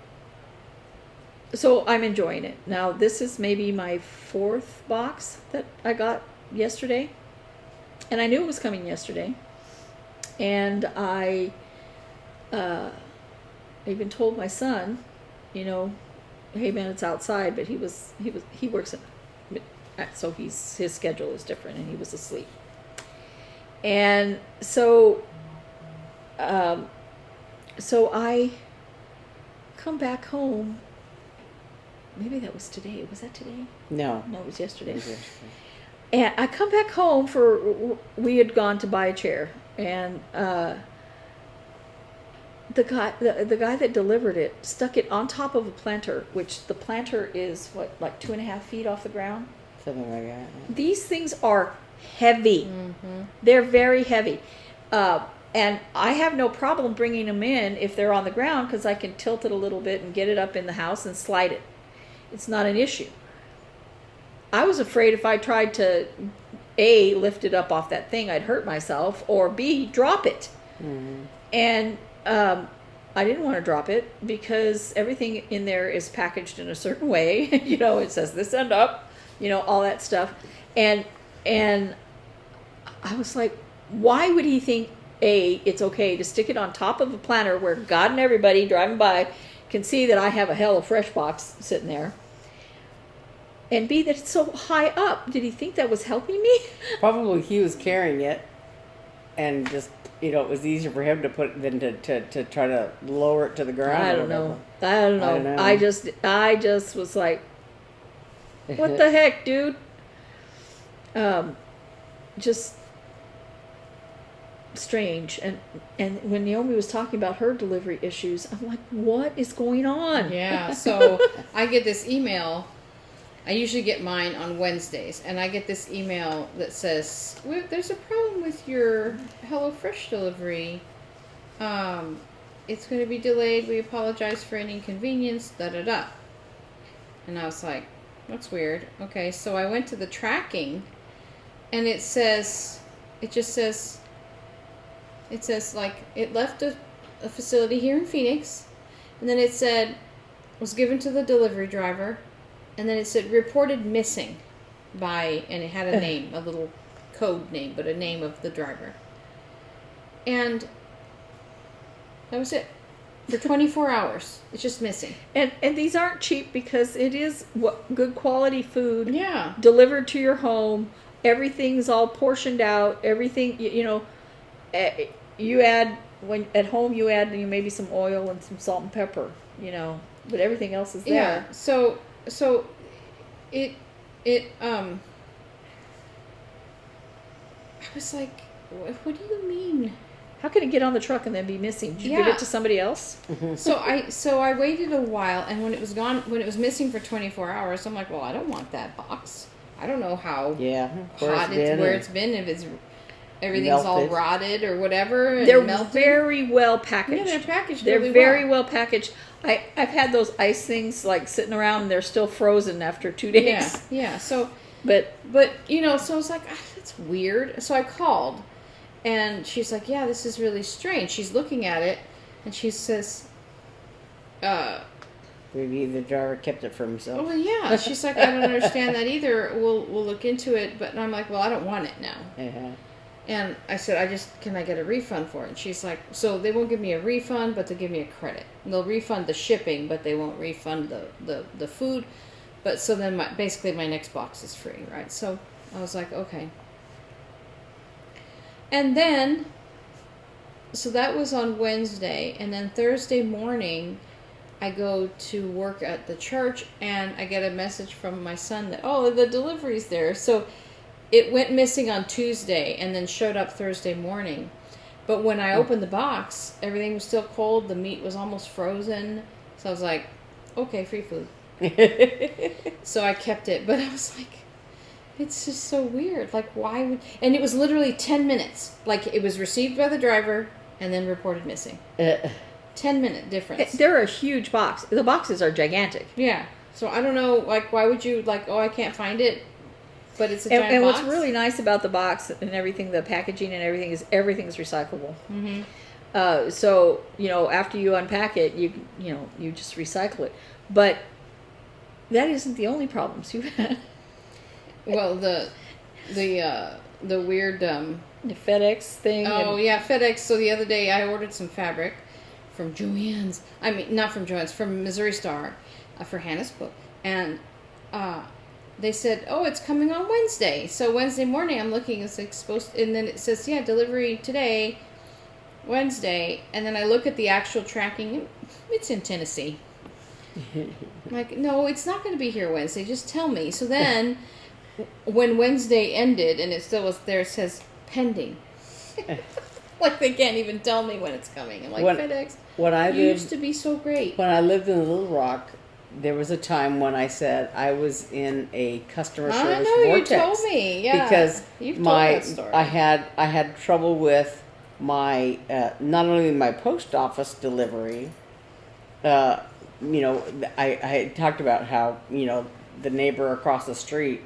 I'm enjoying it. Now, this is maybe my 4th box that I got yesterday. And I knew it was coming yesterday. And I even told my son, you know, hey man, it's outside, but he works so his schedule is different and he was asleep. And so I come back home. Maybe that was today. Was that today? No. No, it was yesterday. And I come back home we had gone to buy a chair, and the guy that delivered it stuck it on top of a planter, which the planter is like 2.5 feet off the ground. Something like that. These things are heavy. Mm-hmm. They're very heavy. And I have no problem bringing them in if they're on the ground because I can tilt it a little bit and get it up in the house and slide it. It's not an issue. I was afraid if I tried to, A, lift it up off that thing, I'd hurt myself, or B, drop it. Mm-hmm. And I didn't want to drop it because everything in there is packaged in a certain way. You know, it says this end up, you know, all that stuff. And I was like, why would he think, A, it's okay to stick it on top of a planter where God and everybody driving by can see that I have a HelloFresh box sitting there? And B, that it's so high up. Did he think that was helping me? Probably he was carrying it, and just, you know, it was easier for him to put than to try to lower it to the ground. I don't know. I just was like, what the heck, dude? Just strange. And when Naomi was talking about her delivery issues, I'm like, what is going on? Yeah, so I get this email. I usually get mine on Wednesdays, and I get this email that says, there's a problem with your HelloFresh delivery. It's going to be delayed. We apologize for any inconvenience, da-da-da. And I was like, that's weird. Okay, so I went to the tracking, and it just says, like, it left a facility here in Phoenix, and then it said, was given to the delivery driver, and then it said, reported missing by, and it had a name, a little code name, but a name of the driver. And that was it. For 24 hours. It's just missing. And these aren't cheap because it is good quality food. Yeah. Delivered to your home. Everything's all portioned out. Everything, you know, you add, when at home you add maybe some oil and some salt and pepper, you know, but everything else is there. Yeah. So it I was like, what do you mean? How can it get on the truck and then be missing? Did you give it to somebody else? So I waited a while, and when it was gone, when it was missing for 24 hours, I'm like, well, I don't want that box. I don't know how hot where it's been, if everything's melted. all rotted or whatever. And They're melted. very well packaged. Yeah, they're packaged They're really very well packaged. I've had those ice things like sitting around and they're still frozen after 2 days. Yeah. So, But you know, so I was like, that's weird. So I called, and she's like, yeah, this is really strange. She's looking at it, and she says, maybe the driver kept it for himself. well, yeah. She's like, I don't understand that either. We'll look into it. But I'm like, well, I don't want it now. Yeah. And I said, can I get a refund for it? And she's like, so they won't give me a refund, but they'll give me a credit. They'll refund the shipping, but they won't refund the food. But so then basically my next box is free, right? So I was like, okay. And then, so that was on Wednesday. And then Thursday morning, I go to work at the church and I get a message from my son that, oh, the delivery's there. So it went missing on Tuesday and then showed up Thursday morning. But when I opened the box, everything was still cold. The meat was almost frozen. So I was like, okay, free food. So I kept it. But I was like, it's just so weird. Like, why would... And it was literally 10 minutes. Like, it was received by the driver and then reported missing. 10-minute difference. They're a huge box. The boxes are gigantic. Yeah. So I don't know, like, why would you, like, oh, I can't find it, but it's a giant and box? what's really nice about the box and everything, the packaging and everything, is everything's recyclable. Mm-hmm. So, you know, after you unpack it, you just recycle it. But that isn't the only problems you've had. Well, the weird... the FedEx thing. Oh, yeah, FedEx. So the other day I ordered some fabric from Joann's. I mean, not from Joann's, from Missouri Star for Hannah's book. And they said, oh, it's coming on Wednesday. So Wednesday morning I'm looking, it's like supposed to, and then it says, yeah, delivery today, Wednesday. And then I look at the actual tracking. It's in Tennessee. I'm like, no, it's not going to be here Wednesday. Just tell me. So then when Wednesday ended and it still was there, it says pending. Like, they can't even tell me when it's coming. I'm like, FedEx, used to be so great. When I lived in Little Rock, there was a time when I said I was in a customer service vortex. You told me, yeah. Because you've told that story. I had trouble with my not only my post office delivery. You know, I had talked about how, you know, the neighbor across the street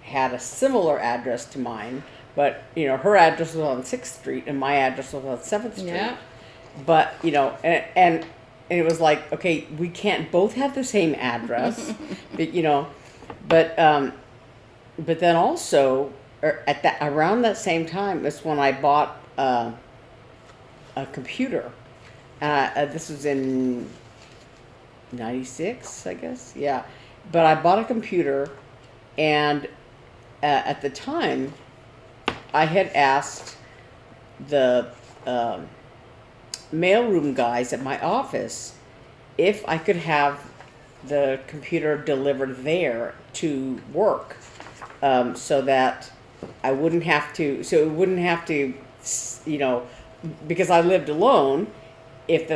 had a similar address to mine. But, you know, her address was on 6th Street and my address was on 7th Street. Yeah. But, you know, and it was like, okay, we can't both have the same address, but, you know, but then also around that same time is when I bought a computer. This was in 96, I guess. Yeah. But I bought a computer, and at the time, I had asked the mailroom guys at my office if I could have the computer delivered there to work, so that I wouldn't have to, you know, because I lived alone. If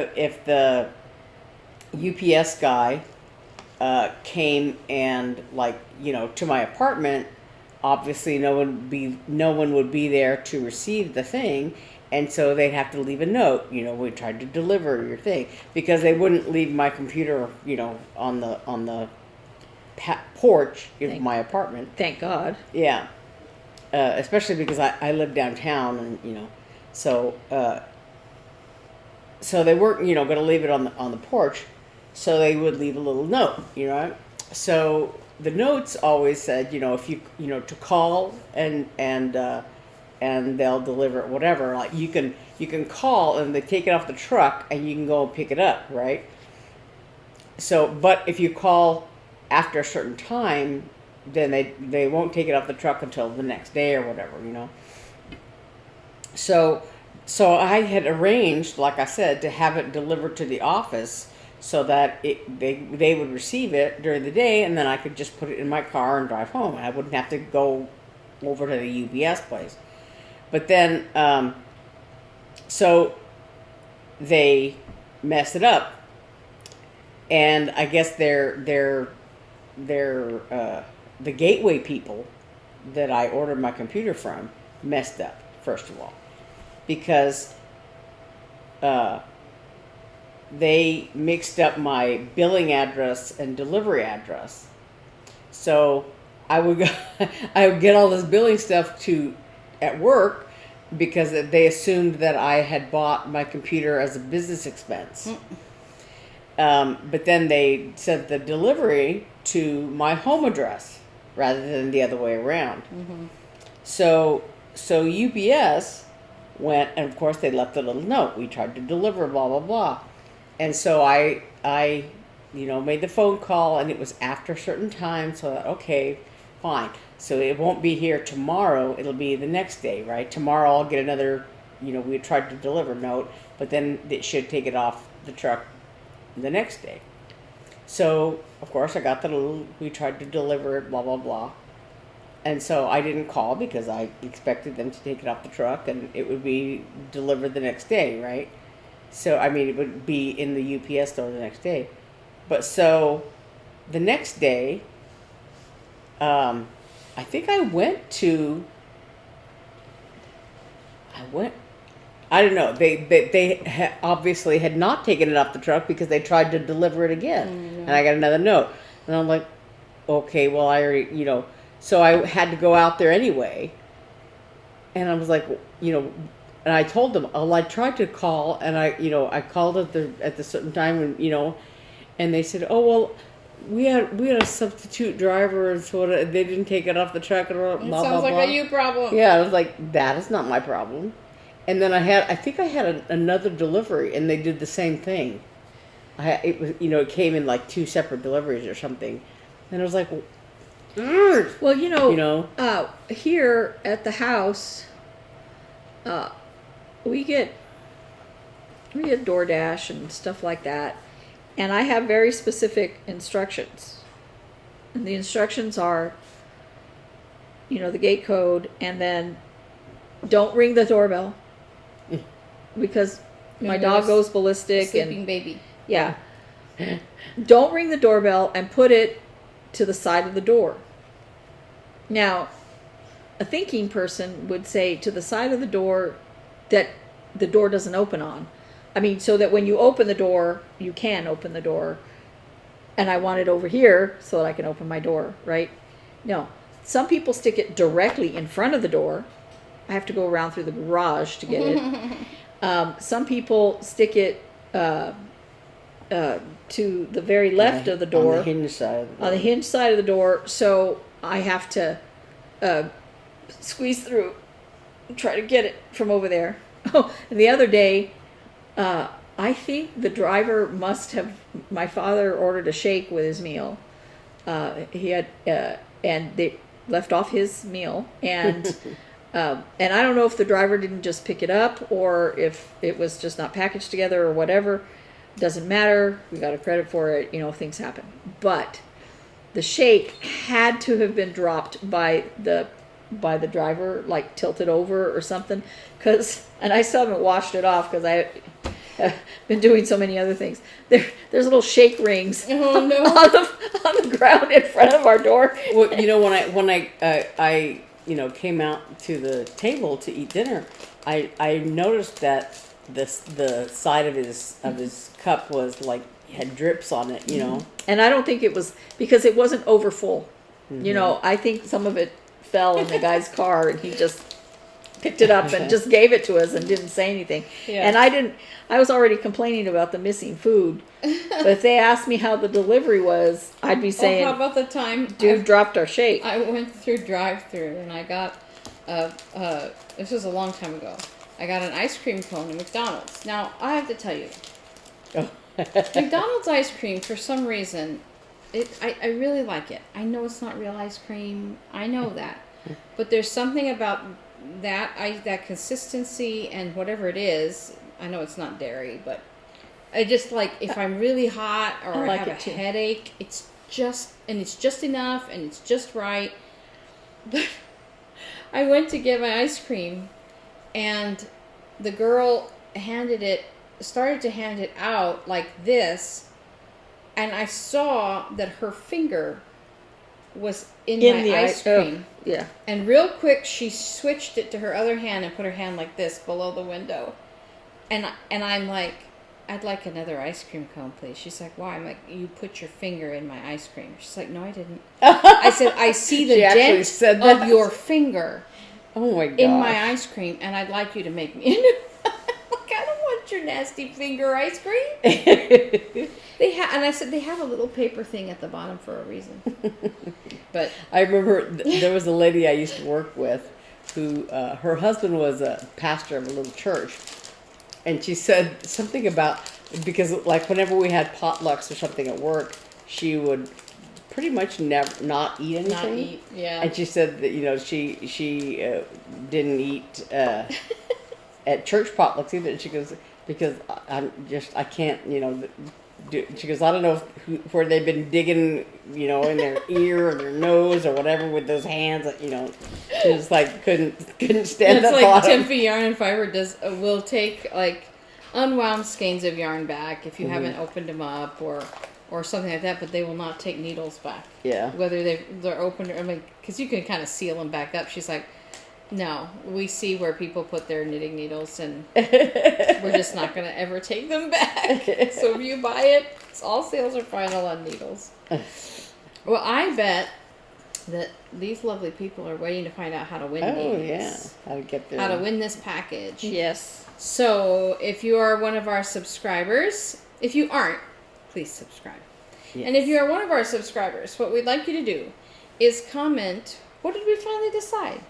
the UPS guy came and, like, you know, to my apartment, obviously no one would be there to receive the thing, and so they'd have to leave a note. You know, we tried to deliver your thing, because they wouldn't leave my computer, you know, on the porch of my apartment. Thank God. Yeah, especially because I live downtown, and, you know, so they weren't, you know, going to leave it on the porch, so they would leave a little note, you know. So the notes always said, you know, if you know, to call and they'll deliver it, whatever. Like, you can call and they take it off the truck and you can go and pick it up, right? So, but if you call after a certain time, then they won't take it off the truck until the next day or whatever, you know. So I had arranged, like I said, to have it delivered to the office, so that they would receive it during the day, and then I could just put it in my car and drive home, and I wouldn't have to go over to the UPS place. But then, so they messed it up, and I guess they're the gateway people that I ordered my computer from messed up, first of all, because they mixed up my billing address and delivery address. So I would get all this billing stuff at work, because they assumed that I had bought my computer as a business expense. But then they sent the delivery to my home address rather than the other way around. Mm-hmm. So so UPS went, and of course they left a little note. We tried to deliver, blah blah blah, and so I made the phone call, and it was after a certain time. So okay, fine. So it won't be here tomorrow. It'll be the next day, right? Tomorrow I'll get another. We tried to deliver note, but then it should take it off the truck the next day. So of course I got we tried to deliver it, blah blah blah. And so I didn't call because I expected them to take it off the truck and it would be delivered the next day, right? So, it would be in the UPS store the next day. But so the next day, I think I don't know. They obviously had not taken it off the truck because they tried to deliver it again. And I got another note. And I'm like, okay, well, I already, So I had to go out there anyway. And I was like, and I told them, I tried to call, and I called at the certain time, and they said, oh, well, we had a substitute driver, and so they didn't take it off the truck, and blah, blah, sounds like blah. a you problem. Yeah, I was like, that is not my problem. And then I think I had another delivery, and they did the same thing. It came in like 2 separate deliveries or something, and I was like, well, here at the house, we get DoorDash and stuff like that, and I have very specific instructions. And the instructions are, the gate code, and then don't ring the doorbell because my dog goes ballistic. Sleeping baby. Yeah. Don't ring the doorbell and put it to the side of the door. Now, a thinking person would say to the side of the door that the door doesn't open on. So that when you open the door, you can open the door. And I want it over here so that I can open my door, right? No. Some people stick it directly in front of the door. I have to go around through the garage to get it. Some people stick it to the very left of the door. On the hinge side of the door. On the hinge side of the door. So I have to squeeze through and try to get it from over there. Oh, and the other day, I think the driver must have, my father ordered a shake with his meal. He had, and they left off his meal. And and I don't know if the driver didn't just pick it up or if it was just not packaged together or whatever. Doesn't matter. We got a credit for it. Things happen. But the shake had to have been dropped by the driver, like tilted over or something. And I still haven't washed it off because I have been doing so many other things. There's little shake rings on the ground in front of our door. Well, when I came out to the table to eat dinner, I noticed that the side of his cup was like had drips on it, And I don't think it was because it wasn't over full. I think some of it fell in the guy's car and he just picked it up and just gave it to us and didn't say anything. Yeah. And I was already complaining about the missing food. But if they asked me how the delivery was, I'd be saying, how about the time dude dropped our shake? I went through drive-thru and I got this was a long time ago. I got an ice cream cone at McDonald's. Now, I have to tell you, McDonald's ice cream, for some reason, I really like it. I know it's not real ice cream. I know that. But there's something about that consistency and whatever it is. I know it's not dairy, but I just like if I'm really hot or I have a headache, it's just enough and it's just right. But I went to get my ice cream and the girl started to hand it out like this, and I saw that her finger was in my ice cream. Oh, yeah. And real quick, she switched it to her other hand and put her hand like this below the window. And I'm like, I'd like another ice cream cone, please. She's like, why? I'm like, you put your finger in my ice cream. She's like, no, I didn't. I said, I see the dent of your finger in my ice cream, and I'd like you to make me a new. I don't want your nasty finger ice cream. And I said they have a little paper thing at the bottom for a reason. But I remember there was a lady I used to work with who her husband was a pastor of a little church, and she said something about, because like whenever we had potlucks or something at work, she would pretty much never not eat anything. Not eat, yeah. And she said that she didn't eat at church potlucks either. And she goes, because I can't, she goes, I don't know where they've been digging, in their ear or their nose or whatever with those hands, she was like couldn't stand That's the like thought of- Tempe Yarn and Fiber will take like unwound skeins of yarn back if you haven't opened them up or something like that, but they will not take needles back. Yeah. Whether they're open or, because you can kind of seal them back up. She's like, no, we see where people put their knitting needles, and we're just not going to ever take them back. So if you buy it, all sales are final on needles. Well, I bet that these lovely people are waiting to find out how to win these. Yeah. How to get there. How to win this package. Yes. So if you are one of our subscribers, if you aren't, please subscribe. Yes. And if you are one of our subscribers, what we'd like you to do is comment, what did we finally decide?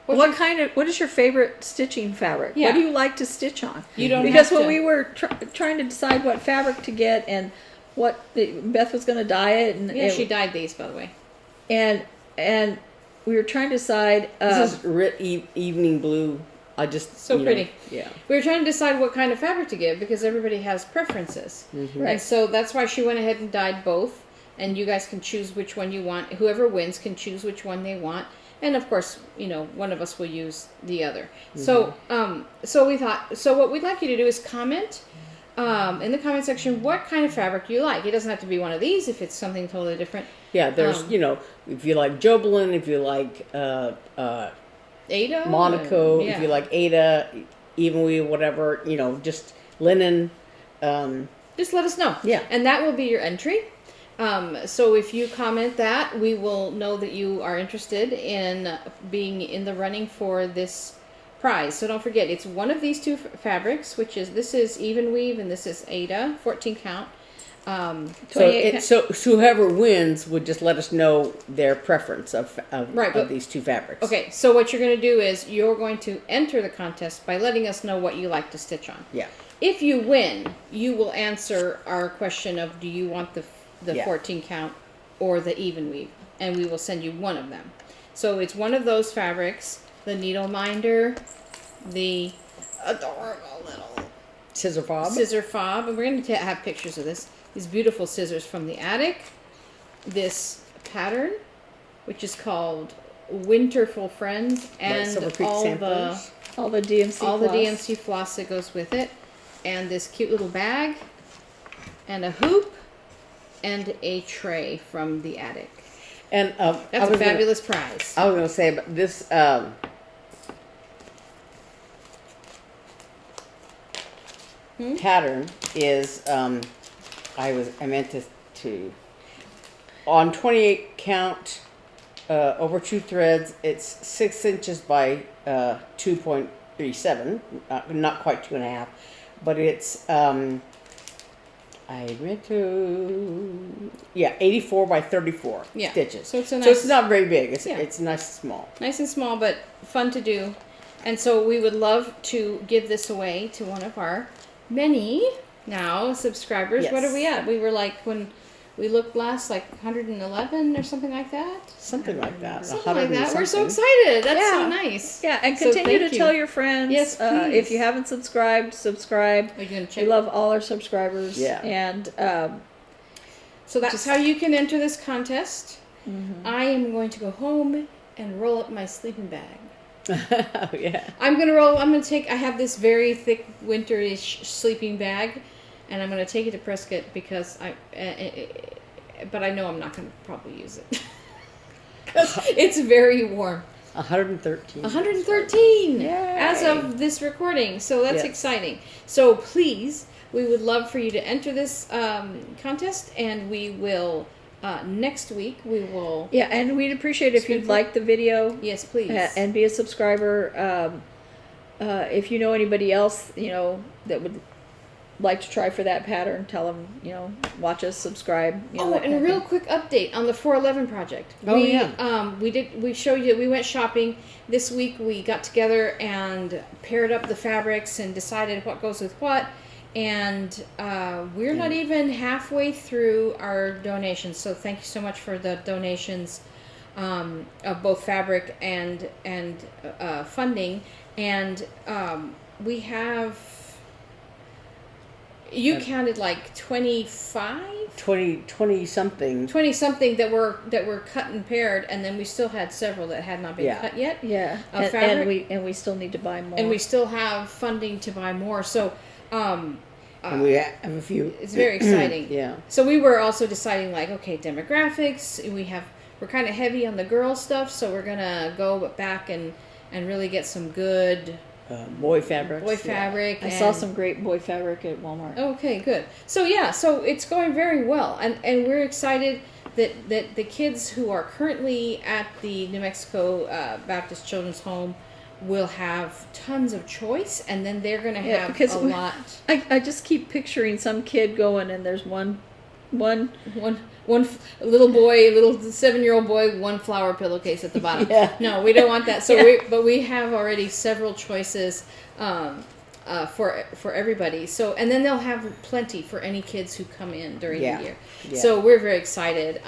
What is your favorite stitching fabric? Yeah. What do you like to stitch on? You don't because have when to- we were trying to decide what fabric to get and what Beth was going to dye it, and Yeah, she dyed these, by the way. and we were trying to decide. This is evening blue. I just So pretty. Yeah. We were trying to decide what kind of fabric to give because everybody has preferences. Mm-hmm. Right. And so that's why she went ahead and dyed both. And you guys can choose which one you want. Whoever wins can choose which one they want. And of course, one of us will use the other. Mm-hmm. So we thought, so what we'd like you to do is comment in the comment section what kind of fabric you like. It doesn't have to be one of these if it's something totally different. Yeah, there's, if you like Jobelin, if you like Ada? Monaco, Yeah. if you like Ada, Evenweave, whatever, just linen. Just let us know. Yeah. And that will be your entry. So if you comment that, we will know that you are interested in being in the running for this prize. So don't forget, it's one of these two fabrics, this is Even Weave and this is Ada, 14 count. So whoever wins would just let us know their preference of these two fabrics. Okay, so what you're going to do is you're going to enter the contest by letting us know what you like to stitch on. Yeah. If you win, you will answer our question of do you want the Yeah. 14 count or the even weave, and we will send you one of them. So it's one of those fabrics, the needle minder, the adorable little Scissor fob, and we're going to have pictures of this. These beautiful scissors from the attic, this pattern, which is called Winterfell Friends, and Silver Creek all samplers. all the DMC floss. DMC floss that goes with it, and this cute little bag, and a hoop, and a tray from the attic. And That's a fabulous prize. I was going to say, but this pattern is I meant to on 28 count over 2 threads. It's 6 inches by 2.37, not quite 2.5, but it's I meant to 84 by 34 stitches. So it's it's not very big. It's nice and small. Nice and small, but fun to do. And so we would love to give this away to one of our many now subscribers. Yes. What are we at? We were like, when we looked last, like 111 or something like that. Something like that. Something like that. We're so excited. That's so Yeah. nice. Yeah, and So continue thank to you. tell your friends. Yes, please. If you haven't subscribed, subscribe. Are you gonna We check? love all our subscribers. Yeah. And So that's how you can enter this contest. I am going to go home and roll up my sleeping bag. Oh, yeah. I'm going to I have this very thick winterish sleeping bag, and I'm going to take it to Prescott because but I know I'm not going to probably use it. Because it's very warm. 113. 113 Yay. as of this recording. So that's Yes. exciting. So please, we would love for you to enter this contest, and we will, next week, we will... yeah, and we'd appreciate if you'd like the video. Yes, please. And be a subscriber. If you know anybody else, that would like to try for that pattern, tell them, watch us, subscribe. And a real quick update on the 411 project. We showed you, we went shopping. This week we got together and paired up the fabrics and decided what goes with what. And we're not even halfway through our donations. So thank you so much for the donations of both fabric and funding. And we have, you counted like 25? 20 something. 20 something that were cut and paired, and then we still had several that had not been cut yet. Yeah, and we still need to buy more. And we still have funding to buy more. So and we have a few. It's very exciting. Yeah. So we were also deciding, like, okay, demographics. We're kind of heavy on the girl stuff, so we're gonna go back and really get some good boy fabric. I saw some great boy fabric at Walmart. Okay, good. So so it's going very well, and we're excited that the kids who are currently at the New Mexico Baptist Children's Home will have tons of choice, and then they're going to have a lot. I just keep picturing some kid going, and there's one little boy, little 7-year-old boy, one flower pillowcase at the bottom. Yeah. No, we don't want that. So we have already several choices for everybody. So, and then they'll have plenty for any kids who come in during the year. Yeah. So we're very excited.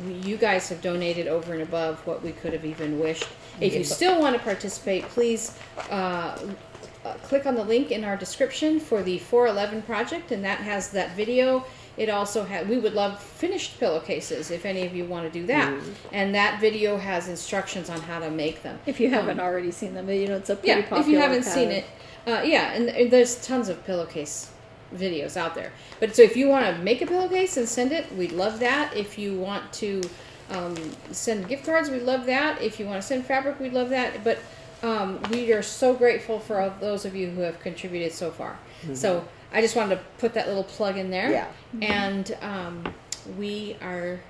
You guys have donated over and above what we could have even wished. If you still want to participate, please click on the link in our description for the 411 project, and that has that video. It also has, we would love finished pillowcases if any of you want to do that. And that video has instructions on how to make them. If you haven't already seen them, it's a pretty popular if you haven't pattern. seen it. And there's tons of pillowcase videos out there. But so if you want to make a pillowcase and send it, we'd love that. If you want to send gift cards, we'd love that. If you want to send fabric, we'd love that. But we are so grateful for all those of you who have contributed so far. So I just wanted to put that little plug in there. Yeah. And we are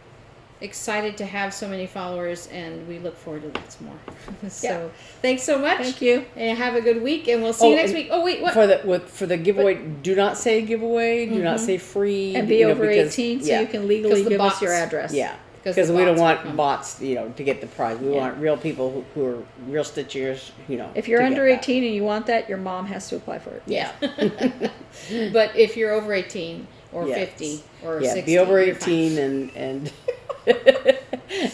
excited to have so many followers, and we look forward to lots more. So thanks so much. Thank you. And have a good week, and we'll see you next week. Oh, wait, what? For the giveaway, do not say giveaway, do not say free. And be over 18 so you can legally give us your address. Yeah. Because we don't want bots, to get the prize. We want real people who are real stitchers, If you're under 18 and you want that, your mom has to apply for it. Yeah. But if you're over 18 or 50 or 60, be over 18 and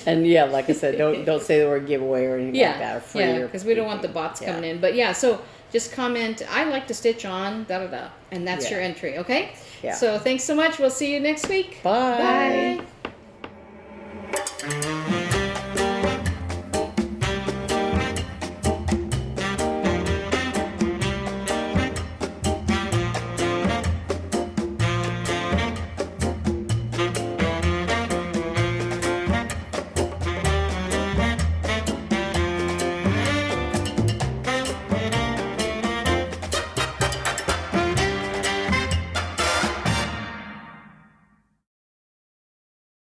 and like I said, don't say the word giveaway or anything like that, or free. Yeah, because we don't want the bots coming in. But so just comment, I like to stitch on and that's your entry. Okay. Yeah. So thanks so much. We'll see you next week. Bye. Bye.